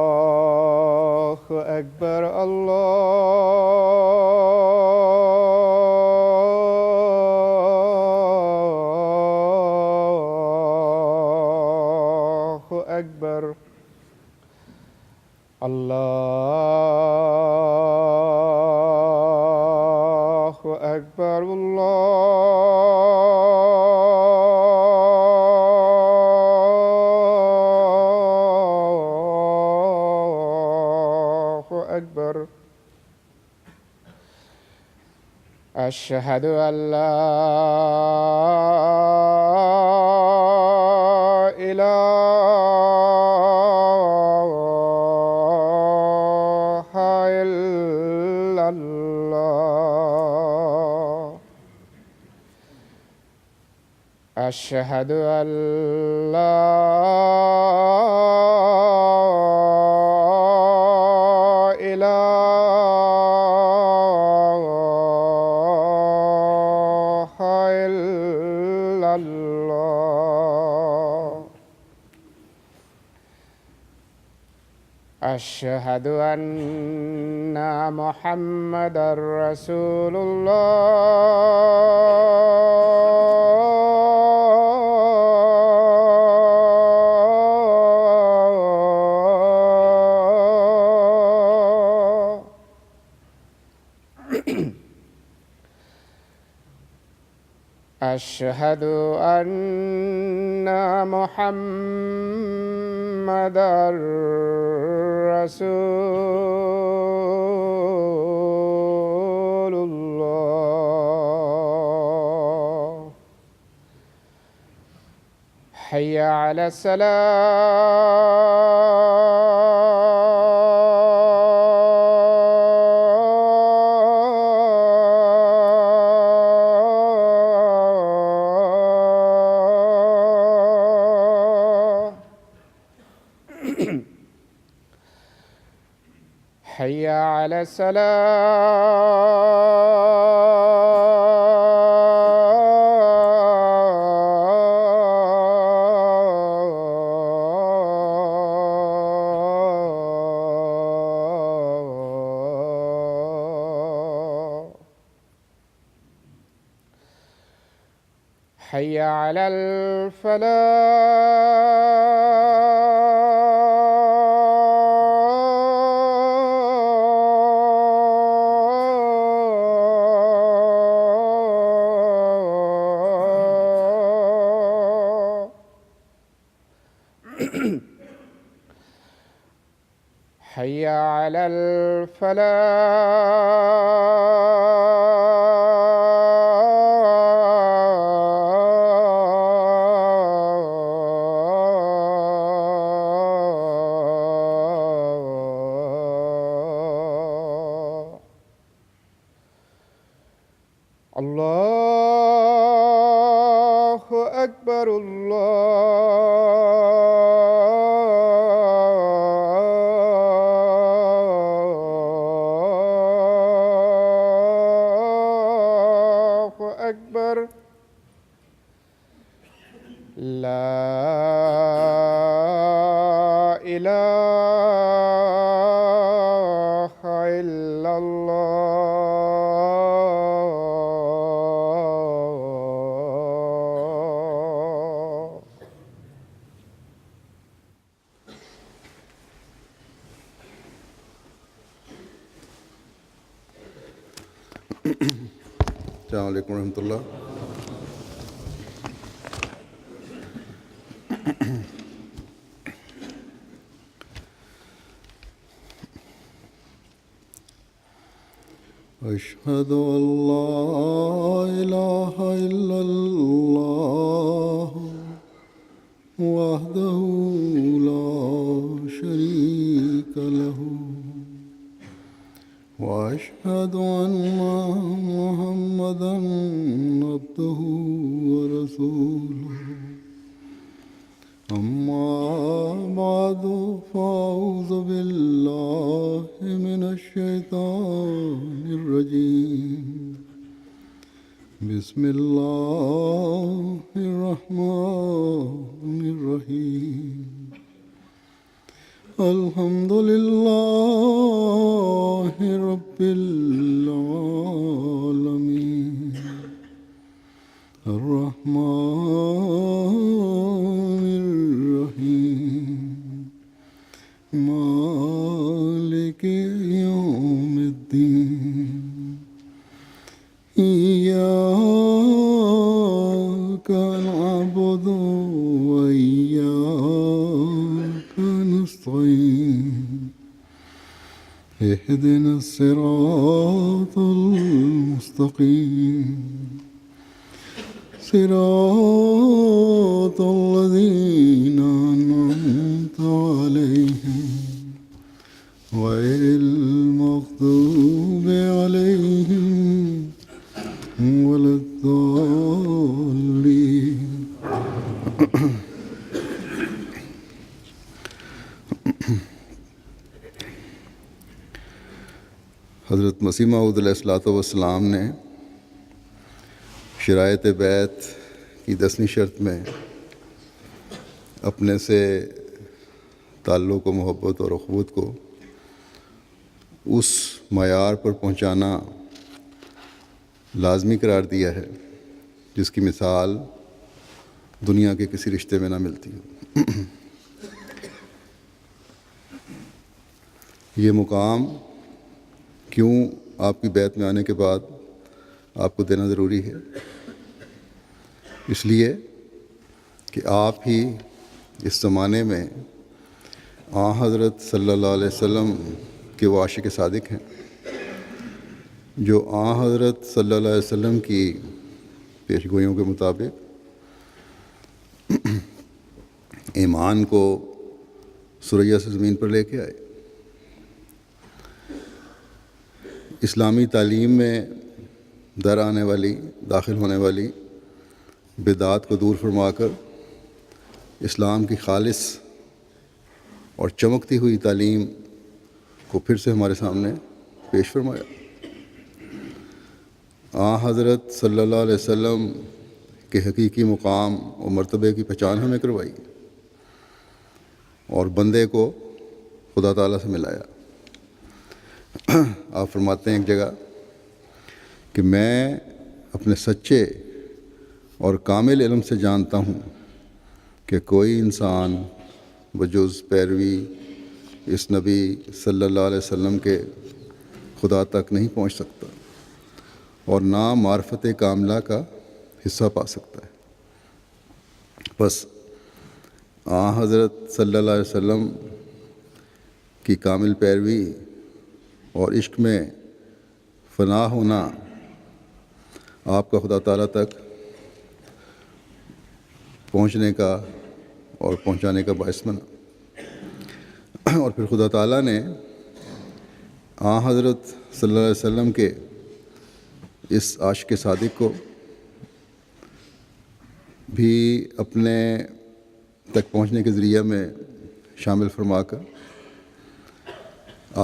الله أكبر الله أكبر الله أكبر الله أكبر أشهد أن لا إله إلا الله أشهد أن لا إله إلا الله أشهد أن محمدًا رسول الله أشهد أن محمدًا رسول الله حي على الصلاة حي على الصلاة حي على الفلاح حي على الفلاح الله أكبر الله أكبر لا إله إلا الله السلام عليكم ورحمة الله. أشهد أن لا إله إلا الله وحده لا شريك له وأشهد أن محمدًا عبده ورسوله أما بعد فأعوذ بالله من الشيطان الرجيم بسم الله الرحمن الرحيم الحمد لله رب العالمين الرحمن الرحيم مالك يوم الدين إياك نعبد وإياك نستعين اهدنا الصراط المستقيم صراط الذين أنعمت عليهم غير المغضوب عليهم ولا الضالين حضرت مسیح موعود علیہ الصلوۃ والسلام نے شرائط بیعت کی 10ویں شرط میں اپنے سے تعلق و محبت اور اخوت کو اس معیار پر پہنچانا لازمی قرار دیا ہے جس کی مثال دنیا کے کسی رشتے میں نہ ملتی ہو۔ یہ مقام کیوں آپ کی بیعت میں آنے کے بعد آپ کو دینا ضروری ہے؟ اس لیے کہ آپ ہی اس زمانے میں حضرت صلی اللہ علیہ وسلم کے وہ عاشق صادق ہیں جو حضرت صلی اللہ علیہ وسلم کی پیشگوئیوں کے مطابق ایمان کو ثریا سے زمین پر لے کے آئے، اسلامی تعلیم میں داخل ہونے والی بدعات کو دور فرما کر اسلام کی خالص اور چمکتی ہوئی تعلیم کو پھر سے ہمارے سامنے پیش فرمایا۔ حضرت صلی اللہ علیہ وسلم کے حقیقی مقام اور مرتبے کی پہچان ہمیں کروائی اور بندے کو خدا تعالیٰ سے ملایا۔ آپ فرماتے ہیں ایک جگہ کہ میں اپنے سچے اور کامل علم سے جانتا ہوں کہ کوئی انسان بجز پیروی اس نبی صلی اللہ علیہ وسلم کے خدا تک نہیں پہنچ سکتا اور نہ معرفت کاملہ کا حصہ پا سکتا ہے۔ بس حضرت صلی اللہ علیہ وسلم کی کامل پیروی اور عشق میں فنا ہونا آپ کا خدا تعالیٰ تک پہنچنے کا اور پہنچانے کا باعث بنا، اور پھر خدا تعالیٰ نے حضرت صلی اللہ علیہ وسلم کے اس عاشق صادق کو بھی اپنے تک پہنچنے کے ذریعہ میں شامل فرما کر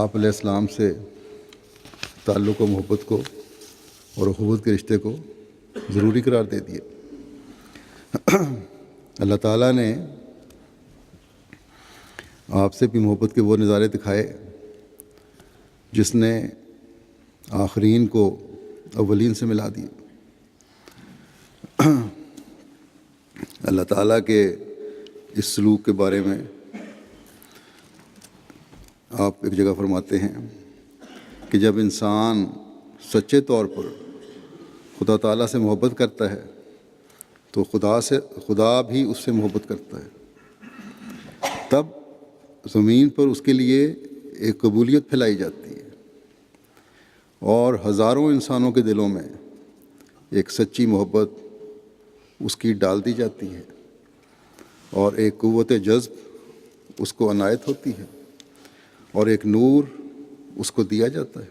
آپ علیہ السلام سے تعلق و محبت کو اور اخوت کے رشتے کو ضروری قرار دے دیا۔ اللہ تعالیٰ نے آپ سے بھی محبت کے وہ نظارے دکھائے جس نے آخرین کو اولین سے ملا دیا۔ اللہ تعالیٰ کے اس سلوک کے بارے میں آپ ایک جگہ فرماتے ہیں کہ جب انسان سچے طور پر خدا تعالیٰ سے محبت کرتا ہے تو خدا بھی اس سے محبت کرتا ہے، تب زمین پر اس کے لیے ایک قبولیت پھیلائی جاتی ہے اور ہزاروں انسانوں کے دلوں میں ایک سچی محبت اس کی ڈال دی جاتی ہے اور ایک قوت جذب اس کو عنایت ہوتی ہے اور ایک نور اس کو دیا جاتا ہے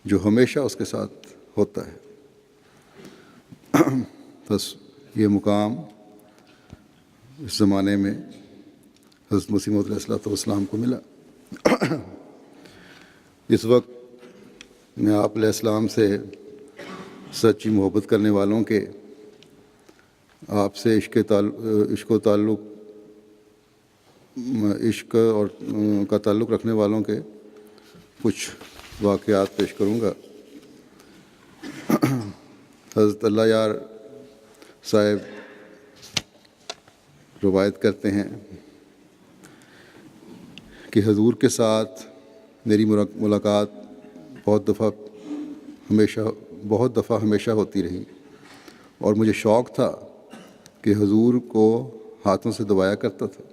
جو ہمیشہ اس کے ساتھ ہوتا ہے۔ بس یہ مقام اس زمانے میں حضرت مسیح موعود علیہ الصلوۃ والسلام کو ملا۔ اس وقت میں آپ علیہ السلام سے سچی محبت کرنے والوں کے، آپ سے عشق و تعلق عشق اور کا تعلق رکھنے والوں کے کچھ واقعات پیش کروں گا۔ حضرت اللہ یار صاحب روایت کرتے ہیں کہ حضور کے ساتھ میری ملاقات بہت دفعہ ہمیشہ ہوتی رہی، اور مجھے شوق تھا کہ حضور کو ہاتھوں سے دبایا کرتا تھا۔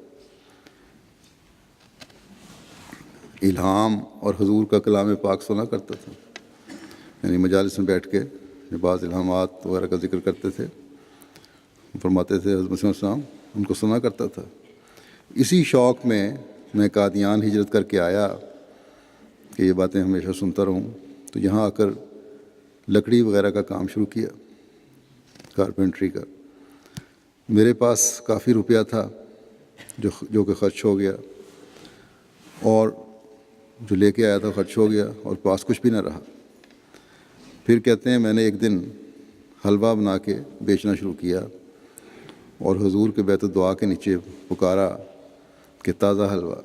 الہام اور حضور کا کلام پاک سنا کرتا تھا، یعنی مجالس میں بیٹھ کے بعض الہامات وغیرہ کا ذکر کرتے تھے، فرماتے تھے حضرت مسیح السلام، ان کو سنا کرتا تھا۔ اسی شوق میں قادیان ہجرت کر کے آیا کہ یہ باتیں ہمیشہ سنتا رہوں، تو یہاں آ کر لکڑی وغیرہ کا کام شروع کیا، کارپینٹری کا۔ میرے پاس کافی روپیہ تھا جو کہ خرچ ہو گیا، اور جو لے کے آیا تھا خرچ ہو گیا، اور پاس کچھ بھی نہ رہا۔ پھر کہتے ہیں میں نے ایک دن حلوہ بنا کے بیچنا شروع کیا، اور حضور کے بیت الدعا کے نیچے پکارا کہ تازہ حلوہ۔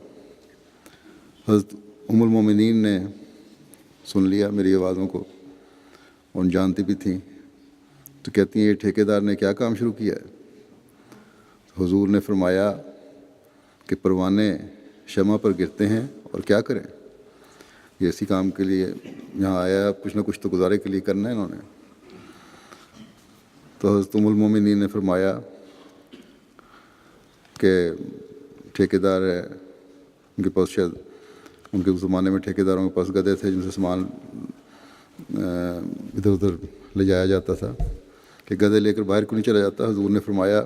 حضرت ام المومنین نے سن لیا میری آوازوں کو، اور جانتی بھی تھیں، تو کہتی ہیں یہ ٹھیکیدار نے کیا کام شروع کیا ہے؟ حضور نے فرمایا کہ پروانے شمع پر گرتے ہیں اور کیا کریں، یہ اسی کام کے لیے یہاں آیا ہے، کچھ نہ کچھ تو گزارے کے لیے کرنا ہے انہوں نے۔ تو حضرت ام المومنین نے فرمایا کہ ٹھیکیدار ہے، ان کے پاس شاید ان کے زمانے میں ٹھیکیداروں کے پاس گدھے تھے جن سے سامان ادھر ادھر لے جایا جاتا تھا، کہ گدھے لے کر باہر کیوں نہیں چلا جاتا؟ حضور نے فرمایا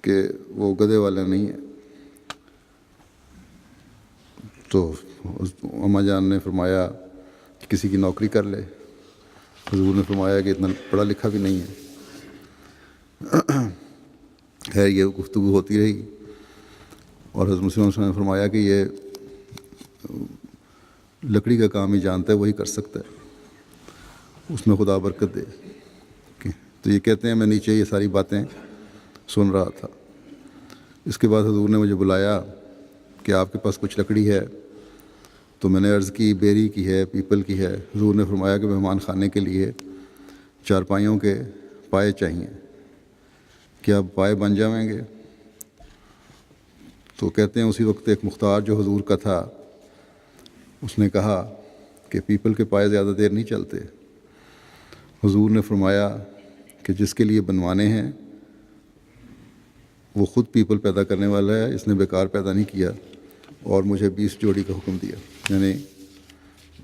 کہ وہ گدھے والا نہیں ہے۔ تو اماں جان نے فرمایا کہ کسی کی نوکری کر لے۔ حضور نے فرمایا کہ اتنا پڑھا لکھا بھی نہیں ہے۔ خیر یہ گفتگو ہوتی رہی، اور حضرت مسیح موعود نے فرمایا کہ یہ لکڑی کا کام ہی جانتا ہے، وہی کر سکتا ہے، اس میں خدا برکت دے۔ تو یہ کہتے ہیں میں نیچے یہ ساری باتیں سن رہا تھا۔ اس کے بعد حضور نے مجھے بلایا کہ آپ کے پاس کچھ لکڑی ہے؟ تو میں نے عرض کی بیری کی ہے، پیپل کی ہے۔ حضور نے فرمایا کہ مہمان خانے کے لیے چارپائیوں کے پائے چاہیے، کیا پائے بن جائیں گے؟ تو کہتے ہیں اسی وقت ایک مختار جو حضور کا تھا، اس نے کہا کہ پیپل کے پائے زیادہ دیر نہیں چلتے۔ حضور نے فرمایا کہ جس کے لیے بنوانے ہیں وہ خود پیپل پیدا کرنے والا ہے، اس نے بیکار پیدا نہیں کیا، اور مجھے 20 جوڑی کا حکم دیا۔ یعنی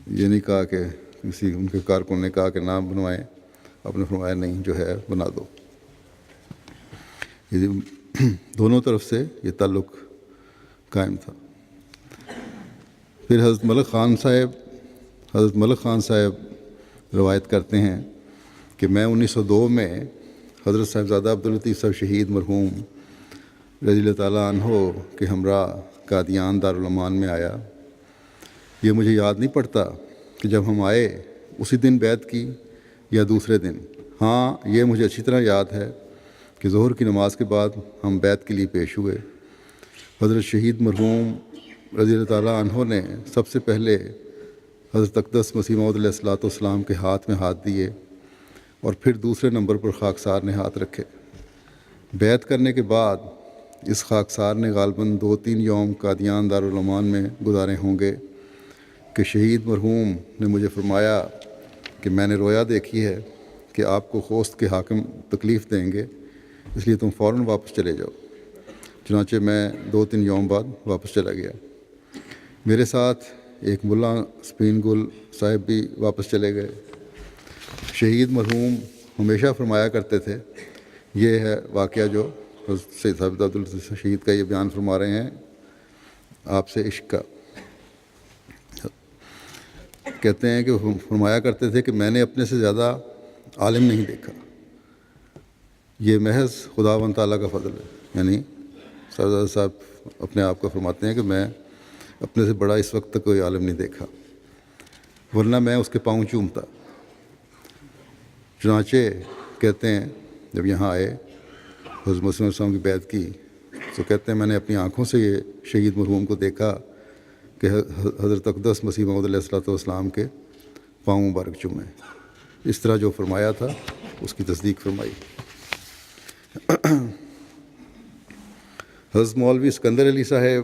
یہ نہیں کہا کہ کسی ان کے کارکن نے کہا کہ نہ بنوائیں، آپ نے فرمایا نہیں جو ہے بنا دو۔ یہ دونوں طرف سے یہ تعلق قائم تھا۔ پھر حضرت ملک خان صاحب روایت کرتے ہیں کہ میں 1902 میں حضرت صاحبزادہ عبداللطیف صاحب شہید مرحوم رضی اللہ تعالیٰ عنہ کے ہمراہ قادیان دارالعمان میں آیا۔ یہ مجھے یاد نہیں پڑتا کہ جب ہم آئے اسی دن بیعت کی یا دوسرے دن۔ ہاں یہ مجھے اچھی طرح یاد ہے کہ ظہر کی نماز کے بعد ہم بیعت کے لیے پیش ہوئے۔ حضرت شہید مرحوم رضی اللہ تعالیٰ عنہ نے سب سے پہلے حضرت اقدس مسیح موعود علیہ الصلوۃ والسلام کے ہاتھ میں ہاتھ دیے، اور پھر دوسرے نمبر پر خاکسار نے ہاتھ رکھے۔ بیعت کرنے کے بعد اس خاکسار نے غالباً 2-3 یوم قادیان دارالعمان میں گزارے ہوں گے کہ شہید مرحوم نے مجھے فرمایا کہ میں نے رویا دیکھی ہے کہ آپ کو خوست کے حاکم تکلیف دیں گے، اس لیے تم فوراً واپس چلے جاؤ۔ چنانچہ میں 2-3 یوم بعد واپس چلا گیا۔ میرے ساتھ ایک ملا سپین گل صاحب بھی واپس چلے گئے۔ شہید مرحوم ہمیشہ فرمایا کرتے تھے، یہ ہے واقعہ جو سید صاحب عبداللطیف شہید کا یہ بیان فرما رہے ہیں آپ سے عشق کا۔ کہتے ہیں کہ فرمایا کرتے تھے کہ میں نے اپنے سے زیادہ عالم نہیں دیکھا، یہ محض خداوند تعالیٰ کا فضل ہے. یعنی سردار صاحب اپنے آپ کو فرماتے ہیں کہ میں اپنے سے بڑا اس وقت تک کوئی عالم نہیں دیکھا، ورنہ میں اس کے پاؤں چومتا. چنانچہ کہتے ہیں جب یہاں آئے حضرت مسیح السلام کی بیعت کی تو کہتے ہیں میں نے اپنی آنکھوں سے یہ شہید مرحوم کو دیکھا کہ حضرت اقدس مسیح موعود علیہ الصلوۃ والسلام کے پاؤں مبارک چومے. اس طرح جو فرمایا تھا اس کی تصدیق فرمائی. حضرت مولوی اسکندر علی صاحب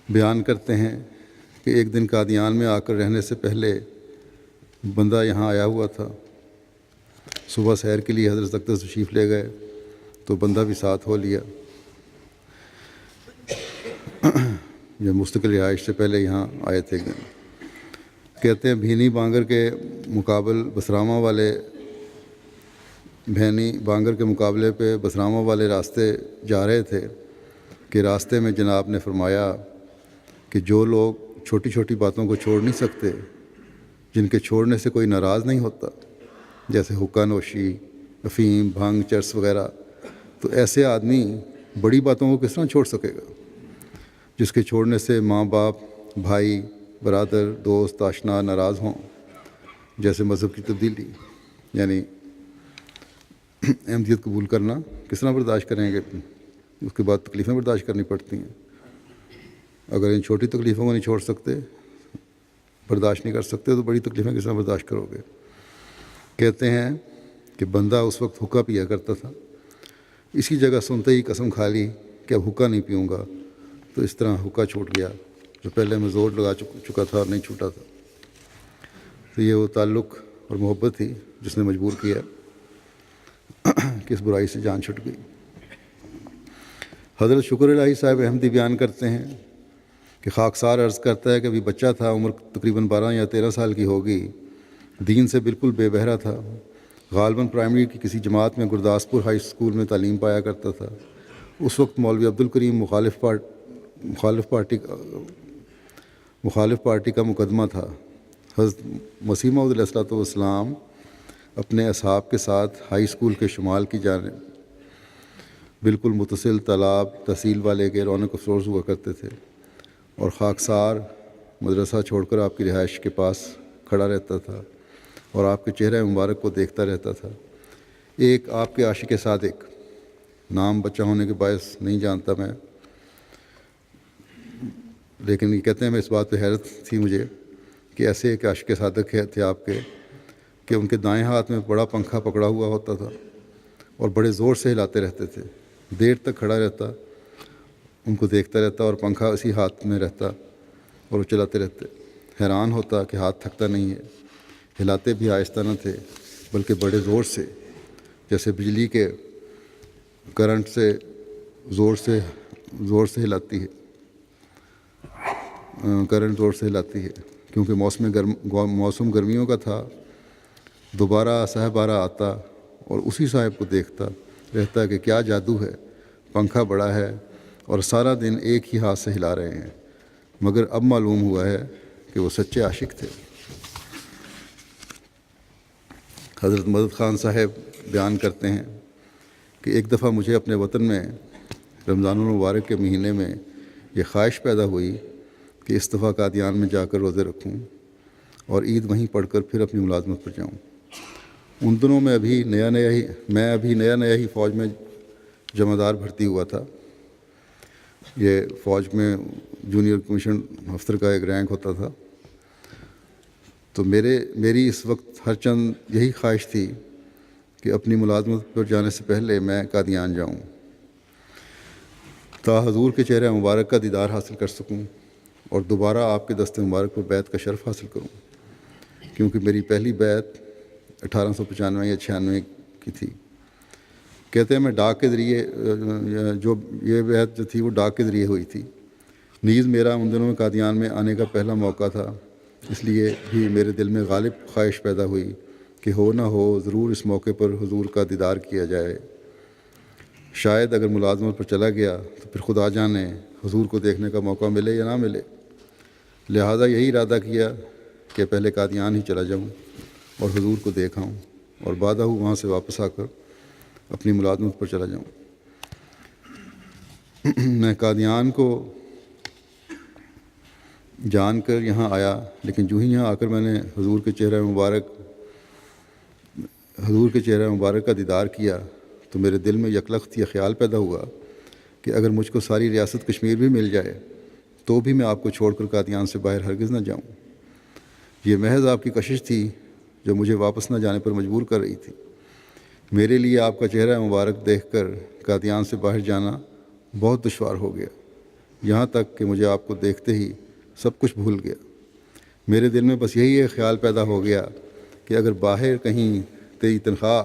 بیان کرتے ہیں کہ ایک دن قادیان میں آ کر رہنے سے پہلے بندہ یہاں آیا ہوا تھا. صبح سیر کے لیے حضرت اقدس تشریف لے گئے تو بندہ بھی ساتھ ہو لیا. جو مستقل رہائش سے پہلے یہاں آئے تھے. کہتے ہیں بھینی بانگر کے مقابل بسرامہ والے بھینی بانگر کے مقابلے پہ بسرامہ والے راستے جا رہے تھے کہ راستے میں جناب نے فرمایا کہ جو لوگ چھوٹی چھوٹی باتوں کو چھوڑ نہیں سکتے، جن کے چھوڑنے سے کوئی ناراض نہیں ہوتا، جیسے حقہ نوشی، افیم، بھنگ، چرس وغیرہ، تو ایسے آدمی بڑی باتوں کو کس طرح چھوڑ سکے گا جس کے چھوڑنے سے ماں باپ، بھائی، برادر، دوست، آشنا ناراض ہوں. جیسے مذہب کی تبدیلی، یعنی احمدیت قبول کرنا کس طرح برداشت کریں گے، اس کے بعد تکلیفیں برداشت کرنی پڑتی ہیں. اگر ان چھوٹی تکلیفوں کو نہیں چھوڑ سکتے، برداشت نہیں کر سکتے، تو بڑی تکلیفیں کس طرح برداشت کرو گے. کہتے ہیں کہ بندہ اس وقت حقہ پیا کرتا تھا. اسی جگہ سنتے ہی قسم کھا لی کہ اب حقہ نہیں پیوں گا، تو اس طرح حقہ چھوٹ گیا جو پہلے میں زور لگا چکا تھا اور نہیں چھوٹا تھا. تو یہ وہ تعلق اور محبت تھی جس نے مجبور کیا کہ اس برائی سے جان چھٹ گئی. حضرت شکر الہی صاحب احمدی بیان کرتے ہیں کہ خاکسار عرض کرتا ہے کہ ابھی بچہ تھا، عمر تقریباً 12 یا 13 سال کی ہوگی، دین سے بالکل بے بہرا تھا. غالباً پرائمری کی کسی جماعت میں گرداسپور ہائی اسکول میں تعلیم پایا کرتا تھا. اس وقت مولوی عبدالکریم مخالف پارٹی کا مقدمہ تھا. حضرت مسیح موعود علیہ الصلوۃ والسلام اپنے اصحاب کے ساتھ ہائی اسکول کے شمال کی جانب بالکل متصل تالاب تحصیل والے کے رونق افروز ہوا کرتے تھے، اور خاکسار مدرسہ چھوڑ کر آپ کی رہائش کے پاس کھڑا رہتا تھا اور آپ کے چہرہ مبارک کو دیکھتا رہتا تھا. ایک آپ کے عاشق صادق، نام بچہ ہونے کے باعث نہیں جانتا میں، لیکن یہ کہتے ہیں میں اس بات پہ حیرت تھی مجھے کہ ایسے ایک عاشق صادق تھے آپ کے کہ ان کے دائیں ہاتھ میں بڑا پنکھا پکڑا ہوا ہوتا تھا اور بڑے زور سے ہلاتے رہتے تھے. دیر تک کھڑا رہتا، ان کو دیکھتا رہتا اور پنکھا اسی ہاتھ میں رہتا اور وہ چلاتے رہتے. حیران ہوتا کہ ہاتھ تھکتا نہیں ہے. ہلاتے بھی آہستہ نہ تھے بلکہ بڑے زور سے، جیسے بجلی کے کرنٹ سے زور سے ہلاتی ہے، کرنٹ زور سے ہلاتی ہے. کیونکہ موسم گرمیوں کا تھا. دوبارہ صاحبارہ آتا اور اسی صاحب کو دیکھتا رہتا کہ کیا جادو ہے، پنکھا بڑا ہے اور سارا دن ایک ہی ہاتھ سے ہلا رہے ہیں. مگر اب معلوم ہوا ہے کہ وہ سچے عاشق تھے. حضرت مدد خان صاحب بیان کرتے ہیں کہ ایک دفعہ مجھے اپنے وطن میں رمضان المبارک کے مہینے میں یہ خواہش پیدا ہوئی کہ اس دفعہ قادیان میں جا کر روزے رکھوں اور عید وہیں پڑھ کر پھر اپنی ملازمت پر جاؤں. ان دنوں میں ابھی نیا ہی فوج میں جمع دار بھرتی ہوا تھا. یہ فوج میں جونیئر کمیشن افسر کا ایک رینک ہوتا تھا. تو میری اس وقت ہر چند یہی خواہش تھی کہ اپنی ملازمت پر جانے سے پہلے میں قادیان جاؤں تا حضور کے چہرہ مبارک کا دیدار حاصل کر سکوں اور دوبارہ آپ کے دست مبارک پر بیعت کا شرف حاصل کروں. کیونکہ میری پہلی بیعت 1895 یا 96 کی تھی. کہتے ہیں میں ڈاک کے ذریعے یہ بیعت جو تھی وہ ڈاک کے ذریعے ہوئی تھی. نیز میرا ان دنوں میں قادیان میں آنے کا پہلا موقع تھا، اس لیے بھی میرے دل میں غالب خواہش پیدا ہوئی کہ ہو نہ ہو ضرور اس موقع پر حضور کا دیدار کیا جائے. شاید اگر ملازمت پر چلا گیا تو پھر خدا جانے حضور کو دیکھنے کا موقع ملے یا نہ ملے. لہٰذا یہی ارادہ کیا کہ پہلے قادیان ہی چلا جاؤں اور حضور کو دیکھ آؤں اور بعدہ وہاں سے واپس آ کر اپنی ملازمت پر چلا جاؤں۔ میں قادیان کو جان کر یہاں آیا، لیکن جو ہی یہاں آ کر میں نے حضور کے چہرہ مبارک کا دیدار کیا تو میرے دل میں یکلخت یہ خیال پیدا ہوا کہ اگر مجھ کو ساری ریاست کشمیر بھی مل جائے تو بھی میں آپ کو چھوڑ کر قادیان سے باہر ہرگز نہ جاؤں۔ یہ محض آپ کی کشش تھی جو مجھے واپس نہ جانے پر مجبور کر رہی تھی۔ میرے لیے آپ کا چہرہ مبارک دیکھ کر قادیان سے باہر جانا بہت دشوار ہو گیا، یہاں تک کہ مجھے آپ کو دیکھتے ہی سب کچھ بھول گیا۔ میرے دل میں بس یہی ایک خیال پیدا ہو گیا کہ اگر باہر کہیں تیری تنخواہ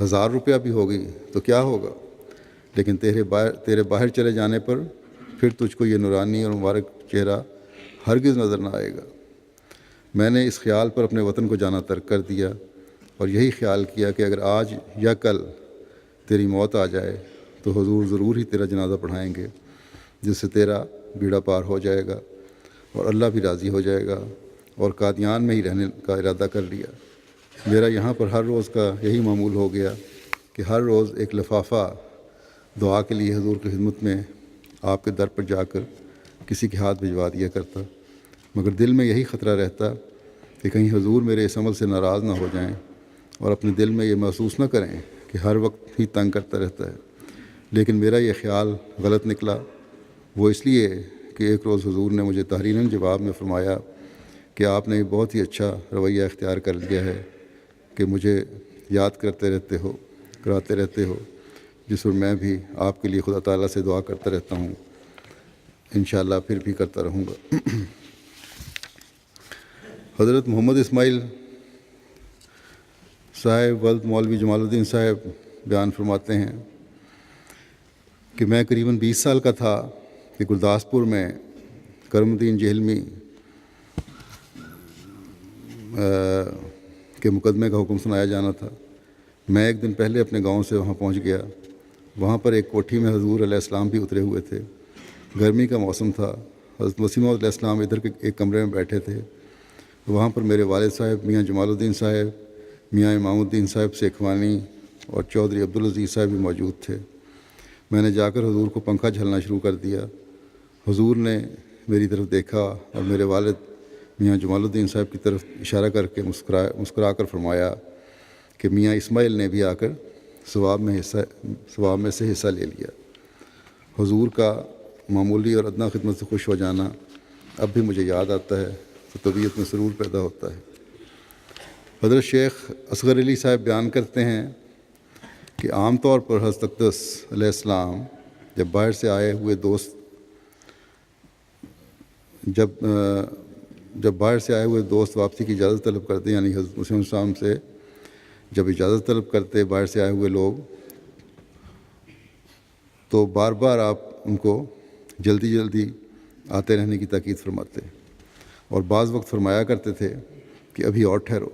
1000 روپیہ بھی ہوگی تو کیا ہوگا، لیکن تیرے باہر چلے جانے پر پھر تجھ کو یہ نورانی اور مبارک چہرہ ہرگز نظر نہ آئے گا۔ میں نے اس خیال پر اپنے وطن کو جانا ترک کر دیا اور یہی خیال کیا کہ اگر آج یا کل تیری موت آ جائے تو حضور ضرور ہی تیرا جنازہ پڑھائیں گے، جس سے تیرا بیڑا پار ہو جائے گا اور اللہ بھی راضی ہو جائے گا، اور قادیان میں ہی رہنے کا ارادہ کر لیا۔ میرا یہاں پر ہر روز کا یہی معمول ہو گیا کہ ہر روز ایک لفافہ دعا کے لیے حضور کی خدمت میں آپ کے در پر جا کر کسی کے ہاتھ بھجوا دیا کرتا، مگر دل میں یہی خطرہ رہتا کہ کہیں حضور میرے اس عمل سے ناراض نہ ہو جائیں اور اپنے دل میں یہ محسوس نہ کریں کہ ہر وقت ہی تنگ کرتا رہتا ہے۔ لیکن میرا یہ خیال غلط نکلا، وہ اس لیے کہ ایک روز حضور نے مجھے تحریراً جواب میں فرمایا کہ آپ نے بہت ہی اچھا رویہ اختیار کر لیا ہے کہ مجھے یاد کراتے رہتے ہو، جس پر میں بھی آپ کے لیے خدا تعالیٰ سے دعا کرتا رہتا ہوں، انشاءاللہ پھر بھی کرتا رہوں گا۔ حضرت محمد اسماعیل صاحب ولد مولوی جمال الدین صاحب بیان فرماتے ہیں کہ میں قریباً 20 سال کا تھا کہ گرداسپور میں کرم الدین جہلمی کے مقدمے کا حکم سنایا جانا تھا۔ میں ایک دن پہلے اپنے گاؤں سے وہاں پہنچ گیا۔ وہاں پر ایک کوٹھی میں حضور علیہ السلام بھی اترے ہوئے تھے۔ گرمی کا موسم تھا۔ حضرت مسیح موعود علیہ السلام ادھر کے ایک کمرے میں بیٹھے تھے۔ وہاں پر میرے والد صاحب میاں جمال الدین صاحب، میاں امام الدین صاحب سیکھوانی اور چودھری عبدالعزیز صاحب بھی موجود تھے۔ میں نے جا کر حضور کو پنکھا جھلنا شروع کر دیا۔ حضور نے میری طرف دیکھا اور میرے والد میاں جمال الدین صاحب کی طرف اشارہ کر کے مسکرا کر فرمایا کہ میاں اسماعیل نے بھی آ کر ثواب میں سے حصہ لے لیا۔ حضور کا معمولی اور ادنیٰ خدمت سے خوش ہو جانا اب بھی مجھے یاد آتا ہے تو طبیعت میں سرور پیدا ہوتا ہے۔ حضرت شیخ اصغر علی صاحب بیان کرتے ہیں کہ عام طور پر حضرت اقدس علیہ السلام جب باہر سے آئے ہوئے دوست واپسی کی اجازت طلب کرتے، یعنی حضرت مسیح علیہ السلام سے جب اجازت طلب کرتے باہر سے آئے ہوئے لوگ، تو بار بار آپ ان کو جلدی آتے رہنے کی تاکید فرماتے، اور بعض وقت فرمایا کرتے تھے کہ ابھی اور ٹھہرو۔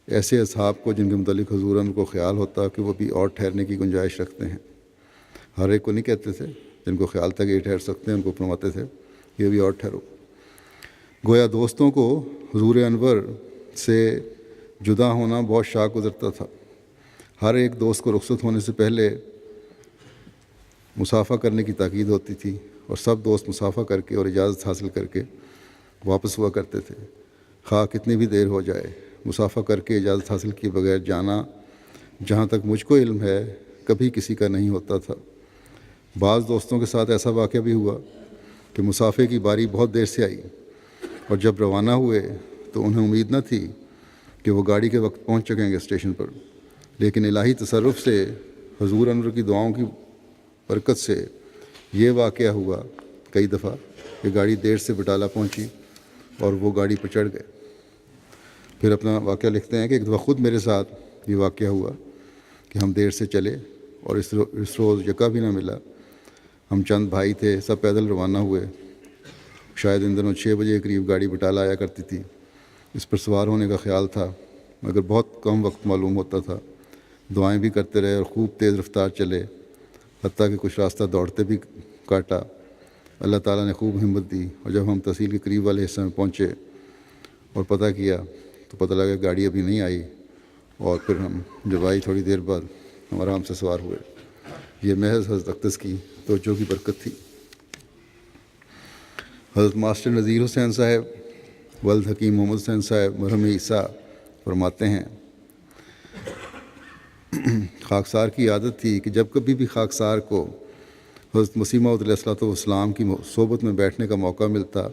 ایسے اصحاب کو جن کے متعلق حضور ان کو خیال ہوتا کہ وہ بھی اور ٹھہرنے کی گنجائش رکھتے ہیں، ہر ایک کو نہیں کہتے تھے، جن کو خیال تھا کہ یہ ٹھہر سکتے ہیں ان کو فرماتے تھے کہ ابھی اور ٹھہرو۔ گویا دوستوں کو حضور انور سے جدا ہونا بہت شاق گزرتا تھا۔ ہر ایک دوست کو رخصت ہونے سے پہلے مصافحہ کرنے کی تاکید ہوتی تھی، اور سب دوست مصافحہ کر کے اور اجازت حاصل کر کے واپس ہوا کرتے تھے۔ خواہ کتنی بھی دیر ہو جائے، مصافحہ کر کے اجازت حاصل کیے بغیر جانا جہاں تک مجھ کو علم ہے کبھی کسی کا نہیں ہوتا تھا۔ بعض دوستوں کے ساتھ ایسا واقعہ بھی ہوا کہ مصافحے کی باری بہت دیر سے آئی، اور جب روانہ ہوئے تو انہیں امید نہ تھی کہ وہ گاڑی کے وقت پہنچ سکیں گے اسٹیشن پر، لیکن الہی تصرف سے حضور انور کی دعاؤں کی برکت سے یہ واقعہ ہوا کئی دفعہ کہ گاڑی دیر سے بٹالہ پہنچی اور وہ گاڑی پر چڑھ گئے۔ پھر اپنا واقعہ لکھتے ہیں کہ ایک دفعہ خود میرے ساتھ یہ واقعہ ہوا کہ ہم دیر سے چلے اور اس روز یکا بھی نہ ملا۔ ہم چند بھائی تھے، سب پیدل روانہ ہوئے۔ شاید ان دنوں 6 بجے کے قریب گاڑی بٹالہ آیا کرتی تھی۔ اس پر سوار ہونے کا خیال تھا، مگر بہت کم وقت معلوم ہوتا تھا۔ دعائیں بھی کرتے رہے اور خوب تیز رفتار چلے، حتیٰ کہ کچھ راستہ دوڑتے بھی کاٹا۔ اللہ تعالیٰ نے خوب ہمت دی، اور جب ہم تحصیل کے قریب والے حصے میں پہنچے اور پتہ کیا تو پتہ لگا کہ گاڑی ابھی نہیں آئی، اور پھر ہم جب آئی تھوڑی دیر بعد ہم آرام سے سوار ہوئے۔ یہ محض حضرت اقدس کی توجہ کی برکت تھی۔ حضرت ماسٹر نذیر حسین صاحب ولد حکیم محمد حسین صاحب مرحوم عیسیٰ فرماتے ہیں، خاکسار کی عادت تھی کہ جب کبھی بھی خاکسار کو حضرت مسیح موعود علیہ الصلوۃ والسلام کی صحبت میں بیٹھنے کا موقع ملتا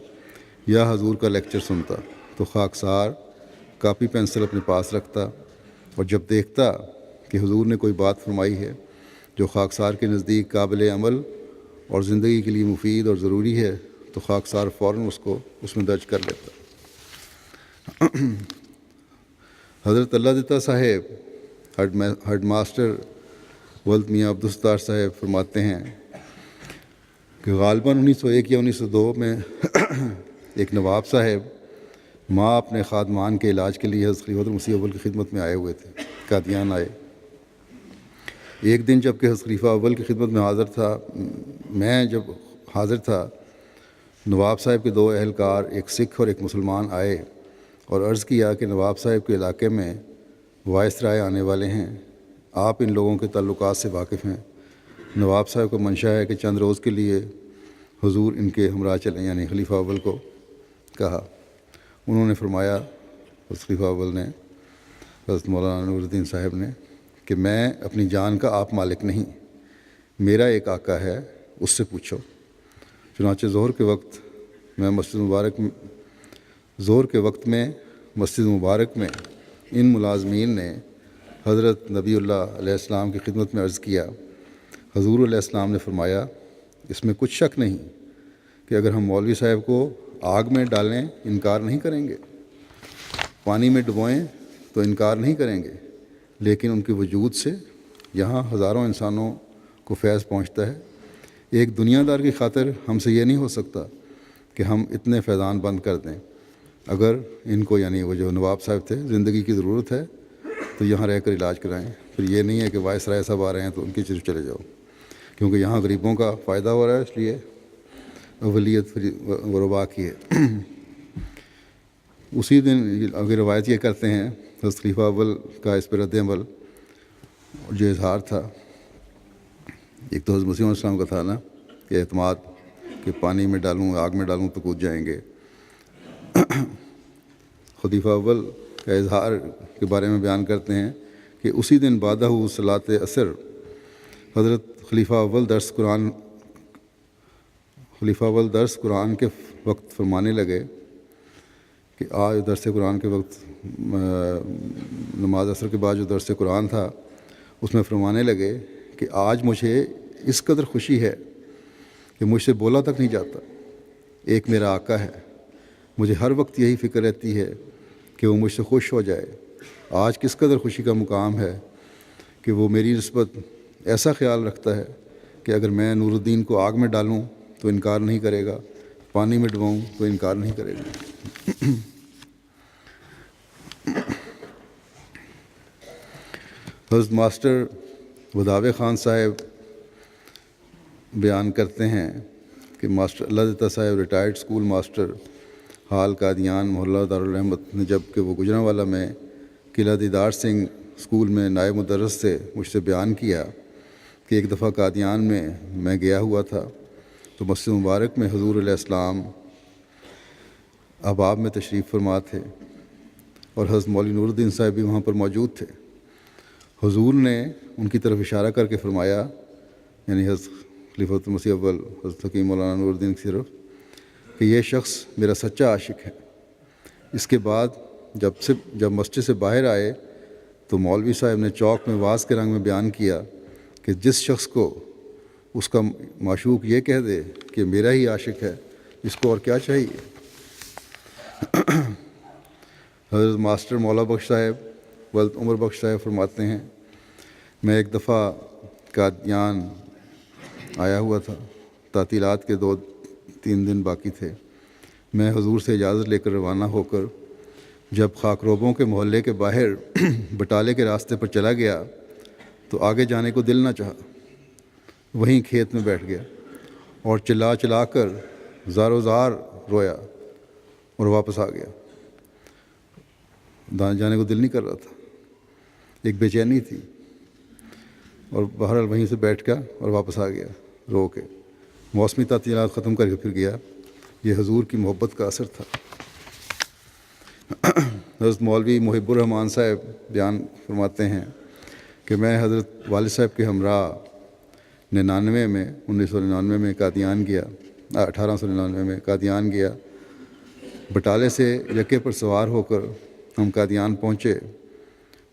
یا حضور کا لیکچر سنتا تو خاکسار کاپی پینسل اپنے پاس رکھتا، اور جب دیکھتا کہ حضور نے کوئی بات فرمائی ہے جو خاکسار کے نزدیک قابل عمل اور زندگی کے لیے مفید اور ضروری ہے تو خاکسار فوراً اس میں درج کر لیتا۔ حضرت اللہ دتا صاحب ہیڈ ماسٹر ولد میاں عبدالستار صاحب فرماتے ہیں کہ غالباً 1901 یا 1902 میں ایک نواب صاحب ماں اپنے خادمان کے علاج کے لیے حضرت خلیفۃ المسیح اول کی خدمت میں آئے ہوئے تھے، قادیان آئے۔ ایک دن جب کہ حضرت خلیفہ اول کی خدمت میں جب حاضر تھا، نواب صاحب کے 2 اہلکار ایک سکھ اور ایک مسلمان آئے اور عرض کیا کہ نواب صاحب کے علاقے میں وائسرائے آنے والے ہیں، آپ ان لوگوں کے تعلقات سے واقف ہیں۔ نواب صاحب کا منشا ہے کہ چند روز کے لیے حضور ان کے ہمراہ چلیں، یعنی خلیفہ اول کو کہا۔ انہوں نے فرمایا، حضرت خلیفہ اول نے، حضرت مولانا نور الدین صاحب نے، کہ میں اپنی جان کا آپ مالک نہیں، میرا ایک آقا ہے، اس سے پوچھو۔ چنانچہ ظہر کے وقت میں مسجد مبارک میں ان ملازمین نے حضرت نبی اللہ علیہ السلام کی خدمت میں عرض کیا۔ حضور علیہ السلام نے فرمایا، اس میں کچھ شک نہیں کہ اگر ہم مولوی صاحب کو آگ میں ڈالیں انکار نہیں کریں گے، پانی میں ڈبوئیں تو انکار نہیں کریں گے، لیکن ان کے وجود سے یہاں ہزاروں انسانوں کو فیض پہنچتا ہے۔ ایک دنیا دار کی خاطر ہم سے یہ نہیں ہو سکتا کہ ہم اتنے فیضان بند کر دیں۔ اگر ان کو، یعنی وہ جو نواب صاحب تھے، زندگی کی ضرورت ہے تو یہاں رہ کر علاج کرائیں، پھر یہ نہیں ہے کہ وائسرائے صاحب آ رہے ہیں تو ان کی طرف چلے جاؤ، کیونکہ یہاں غریبوں کا فائدہ ہو رہا ہے، اس لیے اولیت غربا کی ہے۔ اسی دن اگر روایت یہ کرتے ہیں، حضرت خلیفہ اول کا اس پر رد عمل جو اظہار تھا، ایک تو حضرت مسیح علیہ السلام کا تھا نا کہ اعتماد کہ پانی میں ڈالوں آگ میں ڈالوں تو کود جائیں گے۔ خلیفہ اول کا اظہار کے بارے میں بیان کرتے ہیں کہ اسی دن بعدہ صلاۃ عصر حضرت خلیفہ اول درس قرآن کے وقت فرمانے لگے کہ آج درس قرآن کے وقت نماز عصر کے بعد جو درس قرآن تھا اس میں فرمانے لگے کہ آج مجھے اس قدر خوشی ہے کہ مجھ سے بولا تک نہیں جاتا، ایک میرا آقا ہے، مجھے ہر وقت یہی فکر رہتی ہے کہ وہ مجھ سے خوش ہو جائے۔ آج کس قدر خوشی کا مقام ہے کہ وہ میری نسبت ایسا خیال رکھتا ہے کہ اگر میں نور الدین کو آگ میں ڈالوں تو انکار نہیں کرے گا، پانی میں ڈباؤں تو انکار نہیں کرے گا۔ حضرت ماسٹر وداوے خان صاحب بیان کرتے ہیں کہ ماسٹر اللہ دتا صاحب ریٹائرڈ اسکول ماسٹر حال قادیان محلہ دارالرحمت نے جب کہ وہ گجرانوالہ میں قلعہ دیدار سنگھ اسکول میں نائب مدرس سے مجھ سے بیان کیا کہ ایک دفعہ قادیان میں گیا ہوا تھا تو مسجد مبارک میں حضور علیہ السلام احباب میں تشریف فرما تھے اور حضرت مولوی نور الدین صاحب بھی وہاں پر موجود تھے۔ حضور نے ان کی طرف اشارہ کر کے فرمایا، یعنی حضرت خلیفۃ المسیح اول حضرت حکیم مولانا نور الدین کی طرف، کہ یہ شخص میرا سچا عاشق ہے۔ اس کے بعد جب مسجد سے باہر آئے تو مولوی صاحب نے چوک میں واز کے رنگ میں بیان کیا کہ جس شخص کو اس کا معشوق یہ کہہ دے کہ میرا ہی عاشق ہے، اس کو اور کیا چاہیے۔ حضرت ماسٹر مولا بخش صاحب ولد عمر بخش صاحب فرماتے ہیں، میں ایک دفعہ قادیان آیا ہوا تھا، تعطیلات کے 2-3 دن باقی تھے۔ میں حضور سے اجازت لے کر روانہ ہو کر جب خاکروبوں کے محلے کے باہر بٹالے کے راستے پر چلا گیا تو آگے جانے کو دل نہ چاہا، وہیں کھیت میں بیٹھ گیا اور چلا کر زار زار رویا اور واپس آ گیا۔ جانے کو دل نہیں کر رہا تھا، ایک بے چینی تھی۔ اور بہرحال وہیں سے بیٹھ گیا اور واپس آ گیا رو کے. موسمی تعطیلات ختم کر کے پھر گیا. یہ حضور کی محبت کا اثر تھا. حضرت مولوی محب الرحمان صاحب بیان فرماتے ہیں کہ میں حضرت والد صاحب کے ہمراہ 1999 میں قادیان گیا. 1899 میں قادیان گیا. بٹالے سے یکے پر سوار ہو کر ہم قادیان پہنچے.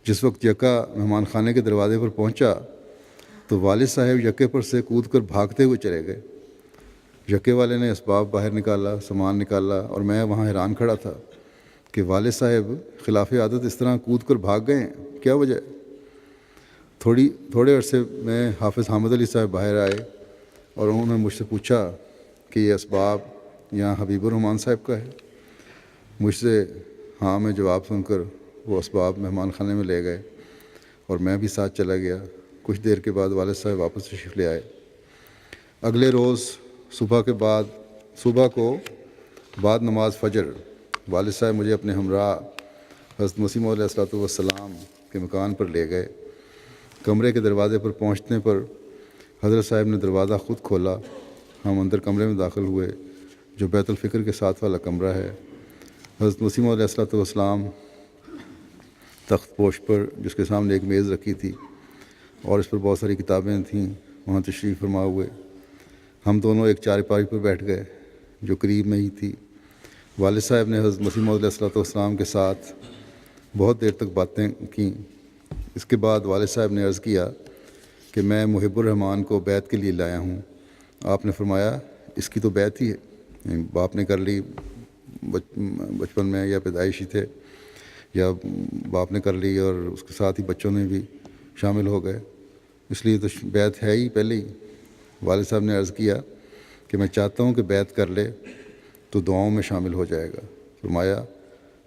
جس وقت یکا مہمان خانے کے دروازے پر پہنچا تو والد صاحب یکے پر سے کود کر بھاگتے ہوئے چلے گئے. یکے والے نے اسباب باہر نکالا، سامان نکالا، اور میں وہاں حیران کھڑا تھا کہ والد صاحب خلاف عادت اس طرح کود کر بھاگ گئے ہیں، کیا وجہ ہے؟ تھوڑے عرصے میں حافظ حامد علی صاحب باہر آئے اور انہوں نے مجھ سے پوچھا کہ یہ اسباب یہاں حبیب الرحمان صاحب کا ہے. مجھ سے ہاں میں جواب سن کر وہ اسباب مہمان خانے میں لے گئے اور میں بھی ساتھ چلا گیا. کچھ دیر کے بعد والد صاحب واپس تشریف لے آئے. اگلے روز صبح کو بعد نماز فجر والد صاحب مجھے اپنے ہمراہ حضرت مسیح موعود علیہ الصلوۃ والسلام کے مکان پر لے گئے. کمرے کے دروازے پر پہنچنے پر حضرت صاحب نے دروازہ خود کھولا. ہم اندر کمرے میں داخل ہوئے جو بیت الفکر کے ساتھ والا کمرہ ہے. حضرت مسیح موعود علیہ الصلوۃ والسلام تخت پوش پر، جس کے سامنے ایک میز رکھی تھی اور اس پر بہت ساری کتابیں تھیں، وہاں تشریف فرما ہوئے. ہم دونوں ایک چارپائی پر بیٹھ گئے جو قریب میں ہی تھی. والد صاحب نے حضرت مسیح موعود علیہ الصلوۃ والسلام کے ساتھ بہت دیر تک باتیں کیں. اس کے بعد والد صاحب نے عرض کیا کہ میں محب الرحمان کو بیعت کے لیے لایا ہوں. آپ نے فرمایا اس کی تو بیعت ہی ہے، یعنی باپ نے کر لی بچپن میں، یا پیدائشی تھے، یا باپ نے کر لی اور اس کے ساتھ ہی بچوں نے بھی شامل ہو گئے، اس لیے تو بیعت ہے ہی پہلے ہی. والد صاحب نے عرض کیا کہ میں چاہتا ہوں کہ بیعت کر لے تو دعاؤں میں شامل ہو جائے گا. فرمایا